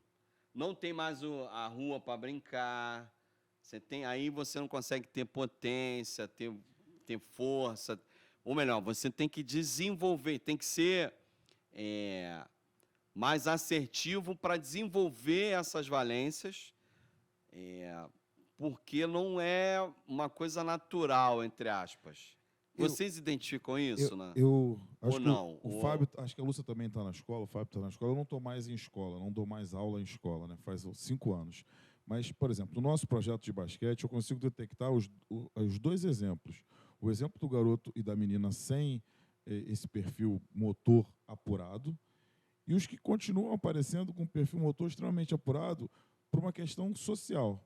Não tem mais a rua para brincar. Aí você não consegue ter potência, ter força. Ou melhor, você tem que desenvolver, tem que ser mais assertivo para desenvolver essas valências, porque não é uma coisa natural, entre aspas. Vocês identificam isso, né? Eu acho Ou que não? o Fábio, acho que a Lúcia também está na escola, o Fábio está na escola. Eu não estou mais em escola, não dou mais aula em escola, né? Faz 5 anos. Mas, por exemplo, no nosso projeto de basquete, eu consigo detectar os dois exemplos. O exemplo do garoto e da menina sem esse perfil motor apurado e os que continuam aparecendo com um perfil motor extremamente apurado por uma questão social.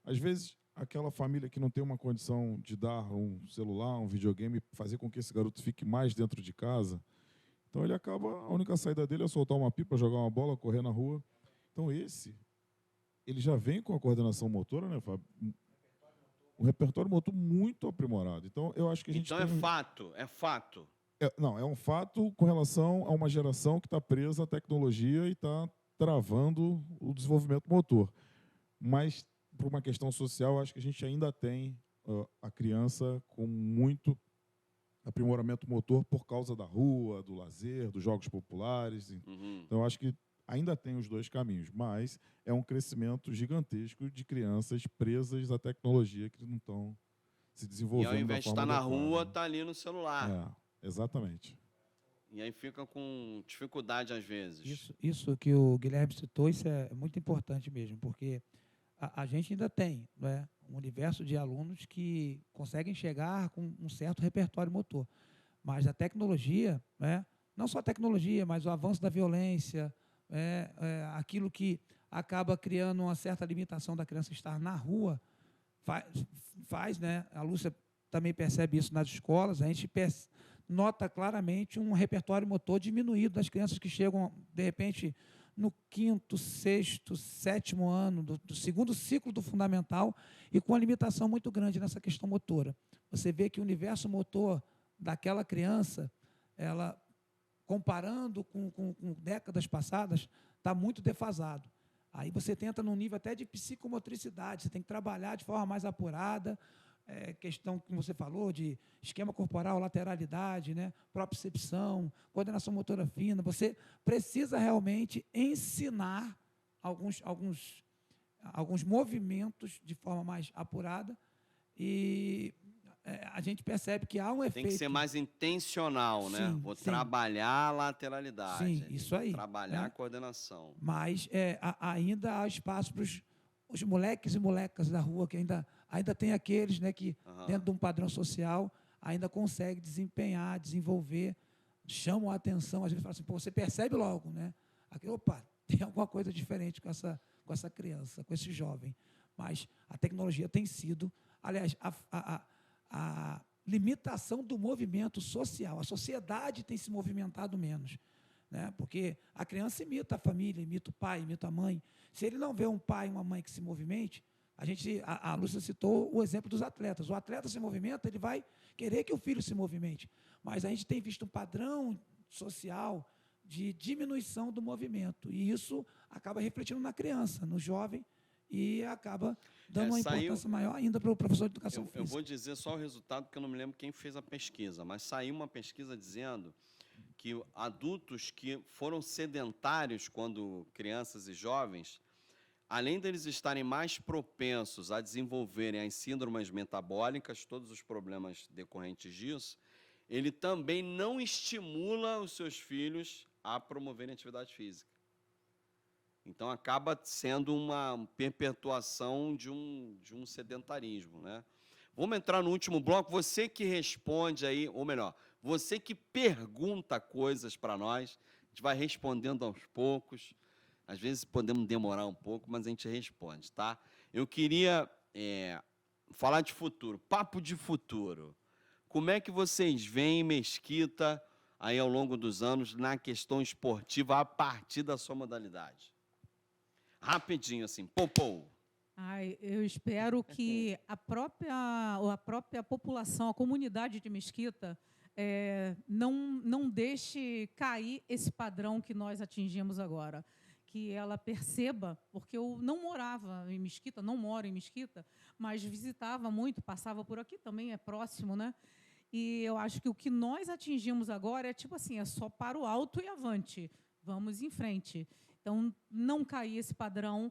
Às vezes, aquela família que não tem uma condição de dar um celular, um videogame, fazer com que esse garoto fique mais dentro de casa, então ele acaba, a única saída dele é soltar uma pipa, jogar uma bola, correr na rua. Então ele já vem com a coordenação motora, né, Fábio? Um repertório motor muito aprimorado. Então, eu acho que a gente Então é fato. Não, é um fato com relação a uma geração que está presa à tecnologia e está travando o desenvolvimento motor. Mas, por uma questão social, acho que a gente ainda tem a criança com muito aprimoramento motor por causa da rua, do lazer, dos jogos populares. Uhum. Então, acho que ainda tem os dois caminhos, mas é um crescimento gigantesco de crianças presas à tecnologia que não estão se desenvolvendo. E ao invés de estar na rua, né? está ali no celular. Exatamente. E aí fica com dificuldade às vezes. Isso que o Guilherme citou, isso é muito importante mesmo, porque a gente ainda tem, né, um universo de alunos que conseguem chegar com um certo repertório motor. Mas a tecnologia, né, não só a tecnologia, mas o avanço da violência, aquilo que acaba criando uma certa limitação da criança estar na rua, faz, né, a Lúcia também percebe isso nas escolas, a gente nota claramente um repertório motor diminuído das crianças que chegam, de repente, no 5º, 6º, 7º ano do segundo ciclo do fundamental e com uma limitação muito grande nessa questão motora. Você vê que o universo motor daquela criança, ela, comparando com décadas passadas, está muito defasado. Aí você tenta num nível até de psicomotricidade, você tem que trabalhar de forma mais apurada, questão que você falou de esquema corporal, lateralidade, né, propriocepção, coordenação motora fina. Você precisa realmente ensinar alguns movimentos de forma mais apurada e a gente percebe que há um efeito. Tem que ser mais intencional, né? Sim, Vou sim. trabalhar a lateralidade. Sim, isso aí, Trabalhar né? a coordenação. Mas ainda há espaço para os moleques e molecas da rua, que ainda tem aqueles, né, que, dentro de um padrão social, ainda conseguem desempenhar, desenvolver, chamam a atenção. Às vezes fala assim, pô, você percebe logo, né? Aqui, opa, tem alguma coisa diferente com essa criança, com esse jovem. Mas a tecnologia tem sido, aliás, a limitação do movimento social. A sociedade tem se movimentado menos, né? Porque a criança imita a família, imita o pai, imita a mãe. Se ele não vê um pai e uma mãe que se movimente, a Lúcia citou o exemplo dos atletas. O atleta se movimenta, ele vai querer que o filho se movimente. Mas a gente tem visto um padrão social de diminuição do movimento. E isso acaba refletindo na criança, no jovem, e acaba dando uma importância maior ainda para o professor de educação física. Eu vou dizer só o resultado, porque eu não me lembro quem fez a pesquisa, mas saiu uma pesquisa dizendo que adultos que foram sedentários quando crianças e jovens, além deles estarem mais propensos a desenvolverem as síndromes metabólicas, todos os problemas decorrentes disso, ele também não estimula os seus filhos a promoverem atividade física. Então, acaba sendo uma perpetuação de um sedentarismo, né? Vamos entrar no último bloco. Você que responde aí, ou melhor, você que pergunta coisas para nós, a gente vai respondendo aos poucos. Às vezes podemos demorar um pouco, mas a gente responde, tá? Eu queria falar de futuro, papo de futuro. Como é que vocês veem Mesquita aí ao longo dos anos na questão esportiva a partir da sua modalidade? Rapidinho, assim, pou. Eu espero que a própria população, a comunidade de Mesquita, não deixe cair esse padrão que nós atingimos agora. Que ela perceba, porque eu não morava em Mesquita, não moro em Mesquita, mas visitava muito, passava por aqui, também é próximo, né? E eu acho que o que nós atingimos agora é tipo assim, é só para o alto e avante, vamos em frente. Então, não cair esse padrão,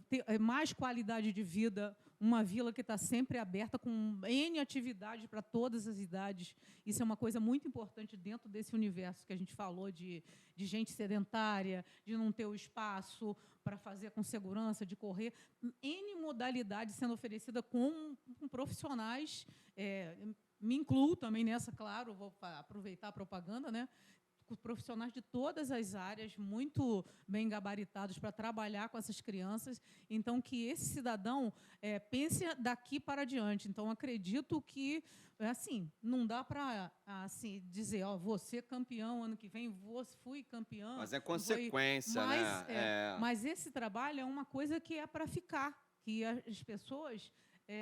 ter mais qualidade de vida, uma vila que está sempre aberta, com N atividades para todas as idades. Isso é uma coisa muito importante dentro desse universo que a gente falou de gente sedentária, de não ter o espaço para fazer com segurança, de correr. N modalidades sendo oferecida com profissionais, me incluo também nessa, claro, vou aproveitar a propaganda, né? Profissionais de todas as áreas, muito bem gabaritados para trabalhar com essas crianças. Então, que esse cidadão pense daqui para diante. Então, acredito que, assim, não dá para assim, dizer, vou ser campeão ano que vem, fui campeão. Mas é consequência, né? Mas esse trabalho é uma coisa que é para ficar, que as pessoas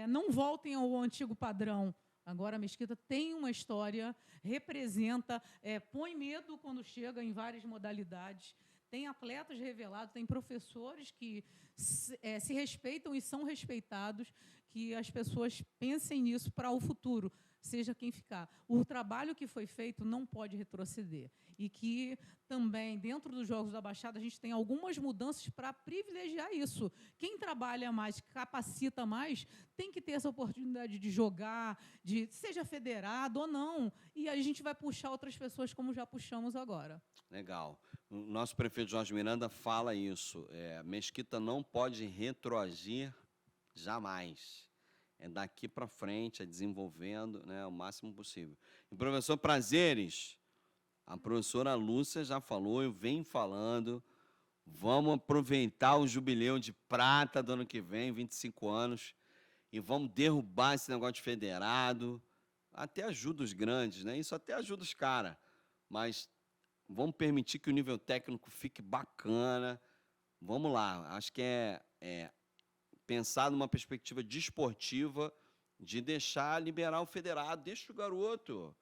não voltem ao antigo padrão. Agora, a Mesquita tem uma história, representa, põe medo quando chega em várias modalidades. Tem atletas revelados, tem professores que se respeitam e são respeitados, que as pessoas pensem nisso para o futuro, seja quem ficar. O trabalho que foi feito não pode retroceder. E que também, dentro dos Jogos da Baixada, a gente tem algumas mudanças para privilegiar isso. Quem trabalha mais, capacita mais, tem que ter essa oportunidade de jogar, seja federado ou não. E aí a gente vai puxar outras pessoas como já puxamos agora. Legal. O nosso prefeito Jorge Miranda fala isso. Mesquita não pode retroagir jamais. É daqui para frente, desenvolvendo, né, o máximo possível. E, professor Prazeres, a professora Lúcia já falou, eu venho falando, vamos aproveitar o jubileu de prata do ano que vem, 25 anos, e vamos derrubar esse negócio de federado. Até ajuda os grandes, né? Isso até ajuda os caras, mas vamos permitir que o nível técnico fique bacana. Vamos lá, acho que pensar numa perspectiva desportiva, de liberar o federado, deixa o garoto.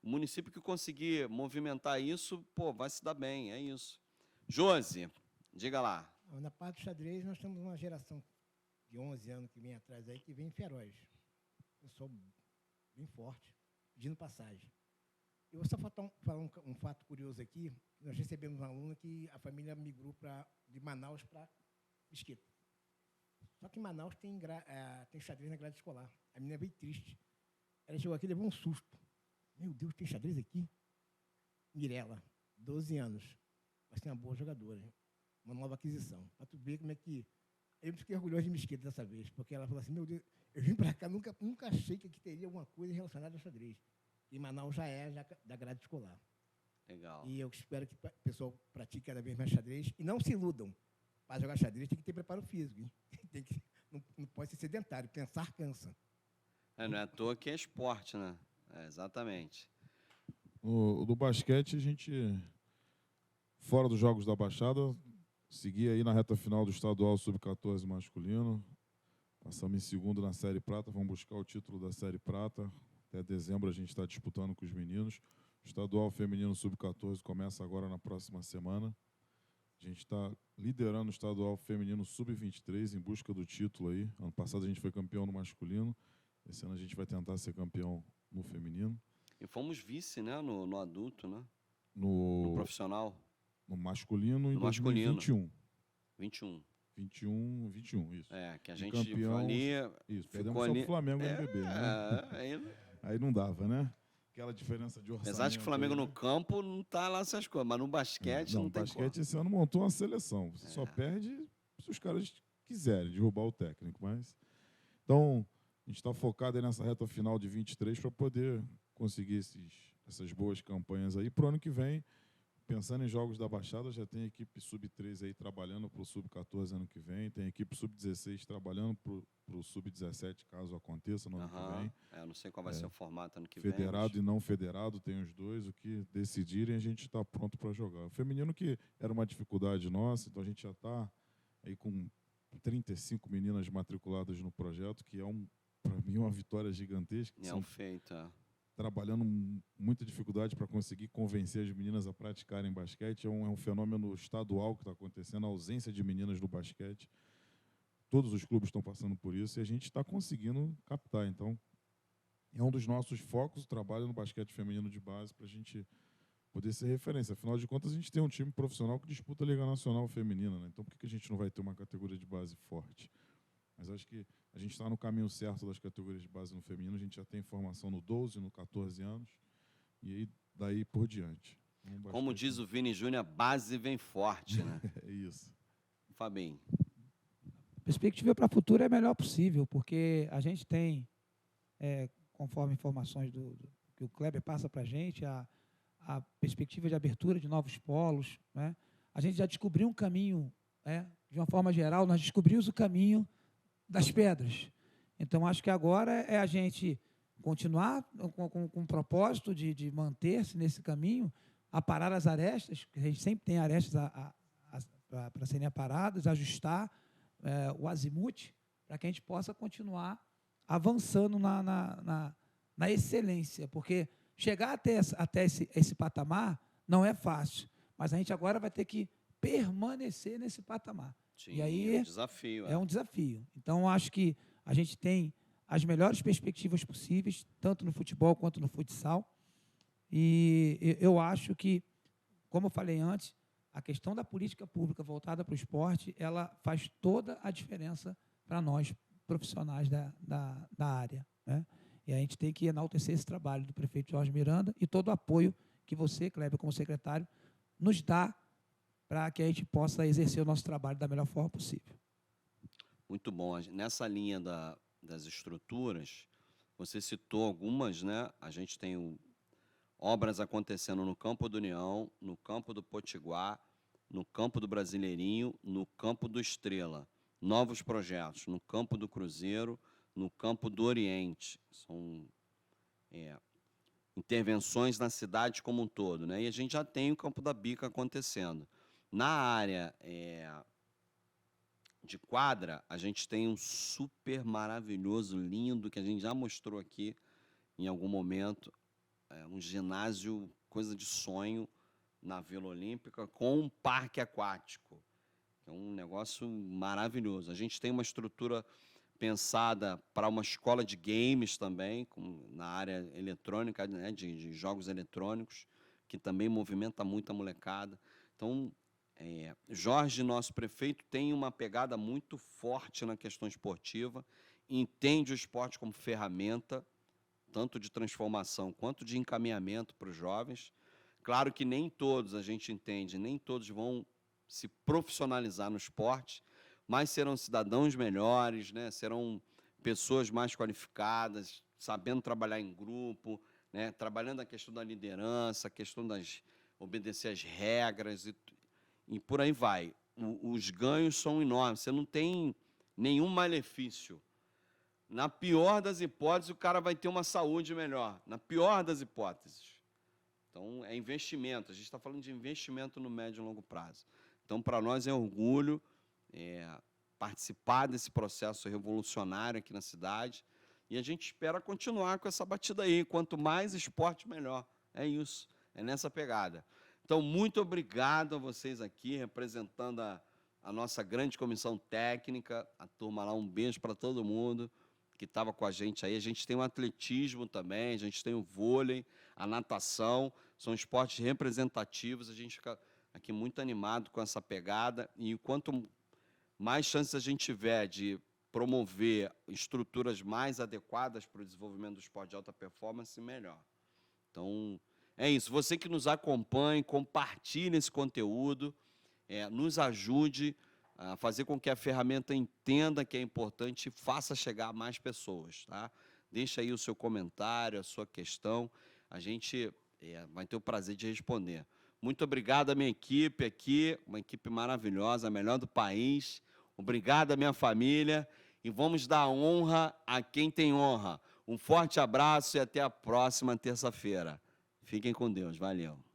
O município que conseguir movimentar isso, vai se dar bem, é isso. Josi, diga lá. Na parte do xadrez, nós temos uma geração de 11 anos que vem atrás aí, que vem feroz. Pessoal bem forte, pedindo passagem. Eu vou só falar um fato curioso aqui. Nós recebemos uma aluna que a família migrou de Manaus para Mesquita. Só que em Manaus tem xadrez na grade escolar. A menina veio triste. Ela chegou aqui e levou um susto. Meu Deus, tem xadrez aqui? Mirella, 12 anos. Vai ser uma boa jogadora, hein? Uma nova aquisição. Para tu ver como é que... Eu fiquei orgulhoso de Mesquita dessa vez, porque ela falou assim, meu Deus, eu vim para cá, nunca achei que aqui teria alguma coisa relacionada ao xadrez. E Manaus já é da grade escolar. Legal. E eu espero que o pessoal pratique cada vez mais xadrez. E não se iludam. Para jogar xadrez tem que ter preparo físico. Hein? Não pode ser sedentário. Pensar cansa. Não é à toa que é esporte, né? Exatamente. Do basquete, a gente, fora dos Jogos da Baixada, seguia aí na reta final do estadual sub-14 masculino. Passamos em segundo na Série Prata, vamos buscar o título da Série Prata. Até dezembro a gente está disputando com os meninos. O estadual feminino sub-14 começa agora na próxima semana. A gente está liderando o estadual feminino sub-23 em busca do título aí. Ano passado a gente foi campeão no masculino. Esse ano a gente vai tentar ser campeão no feminino. E fomos vice, né? No adulto, né? No No profissional. No masculino em No masculino. 2021. 21. 21, isso. Que a E gente campeão, ali... Isso, ficou perdemos só ali- pro Flamengo no NBB, né? aí- Aí não dava, né? Aquela diferença de orçamento. apesar de que o Flamengo aí, no né? campo não tá lá essas coisas, mas no basquete não, Não, o tem basquete como. esse ano montou uma seleção. Você só perde se os caras quiserem derrubar o técnico. Mas... Então, a gente está focado aí nessa reta final de 23 para poder conseguir essas boas campanhas aí. Para o ano que vem, pensando em jogos da Baixada, já tem equipe sub-13 aí trabalhando para o sub-14 ano que vem, tem equipe sub-16 trabalhando para o sub-17, caso aconteça no ano que vem. Eu não sei qual vai ser o formato ano que Federado vem. e não federado, tem os dois. O que decidirem, a gente está pronto para jogar. O feminino, que era uma dificuldade nossa, então a gente já está aí com 35 meninas matriculadas no projeto, que é, para mim, uma vitória gigantesca. É um feito, Trabalhando muita dificuldade para conseguir convencer as meninas a praticarem basquete. É um fenômeno estadual que está acontecendo, a ausência de meninas no basquete. Todos os clubes estão passando por isso e a gente está conseguindo captar. Então, é um dos nossos focos, o trabalho no basquete feminino de base, para a gente poder ser referência. Afinal de contas, a gente tem um time profissional que disputa a Liga Nacional Feminina, né? Então, por que a gente não vai ter uma categoria de base forte? Mas acho que a gente está no caminho certo das categorias de base no feminino. A gente já tem formação no 12, no 14 anos. E aí, daí por diante. Como diz o Vini Júnior, a base vem forte, né? É isso. Fabinho. A perspectiva para o futuro é a melhor possível, porque a gente tem, conforme informações que o Kleber passa para a gente, a perspectiva de abertura de novos polos, né? A gente já descobriu um caminho, de uma forma geral, nós descobrimos o caminho das pedras. Então, acho que agora é a gente continuar com o propósito de manter-se nesse caminho, aparar as arestas, que a gente sempre tem arestas para serem aparadas, ajustar o azimuth, para que a gente possa continuar avançando na excelência, porque chegar até esse patamar não é fácil, mas a gente agora vai ter que permanecer nesse patamar. Sim, e aí é um desafio. É um desafio. Então, acho que a gente tem as melhores perspectivas possíveis, tanto no futebol quanto no futsal. E eu acho que, como eu falei antes, a questão da política pública voltada para o esporte, ela faz toda a diferença para nós, profissionais da área, né? E a gente tem que enaltecer esse trabalho do prefeito Jorge Miranda e todo o apoio que você, Kleber, como secretário, nos dá para que a gente possa exercer o nosso trabalho da melhor forma possível. Muito bom. Nessa linha das estruturas, você citou algumas, né? A gente tem obras acontecendo no Campo do União, no Campo do Potiguar, no Campo do Brasileirinho, no Campo do Estrela. Novos projetos no Campo do Cruzeiro, no Campo do Oriente. São intervenções na cidade como um todo, né? E a gente já tem o Campo da Bica acontecendo. Na área de quadra, a gente tem um super maravilhoso, lindo, que a gente já mostrou aqui em algum momento, um ginásio, coisa de sonho, na Vila Olímpica, com um parque aquático. É um negócio maravilhoso. A gente tem uma estrutura pensada para uma escola de games também, na área eletrônica, né, de jogos eletrônicos, que também movimenta muito a molecada. Então, Jorge, nosso prefeito, tem uma pegada muito forte na questão esportiva, entende o esporte como ferramenta, tanto de transformação quanto de encaminhamento para os jovens. Claro que nem todos, a gente entende, nem todos vão se profissionalizar no esporte, mas serão cidadãos melhores, né? Serão pessoas mais qualificadas, sabendo trabalhar em grupo, né? Trabalhando a questão da liderança, a questão das obedecer às regras e por aí vai. Os ganhos são enormes, você não tem nenhum malefício. Na pior das hipóteses, o cara vai ter uma saúde melhor, na pior das hipóteses. Então, é investimento, a gente está falando de investimento no médio e longo prazo. Então, para nós é orgulho participar desse processo revolucionário aqui na cidade e a gente espera continuar com essa batida aí. Quanto mais esporte, melhor. É isso, é nessa pegada. Então, muito obrigado a vocês aqui, representando a nossa grande comissão técnica, a turma lá, um beijo para todo mundo que estava com a gente aí. A gente tem o atletismo também, a gente tem o vôlei, a natação, são esportes representativos, a gente fica aqui muito animado com essa pegada, e quanto mais chances a gente tiver de promover estruturas mais adequadas para o desenvolvimento do esporte de alta performance, melhor. Então, é isso. Você que nos acompanhe, compartilhe esse conteúdo, nos ajude a fazer com que a ferramenta entenda que é importante e faça chegar a mais pessoas. Tá? Deixa aí o seu comentário, a sua questão. A gente vai ter o prazer de responder. Muito obrigado à minha equipe aqui, uma equipe maravilhosa, a melhor do país. Obrigado à minha família. E vamos dar honra a quem tem honra. Um forte abraço e até a próxima terça-feira. Fiquem com Deus. Valeu.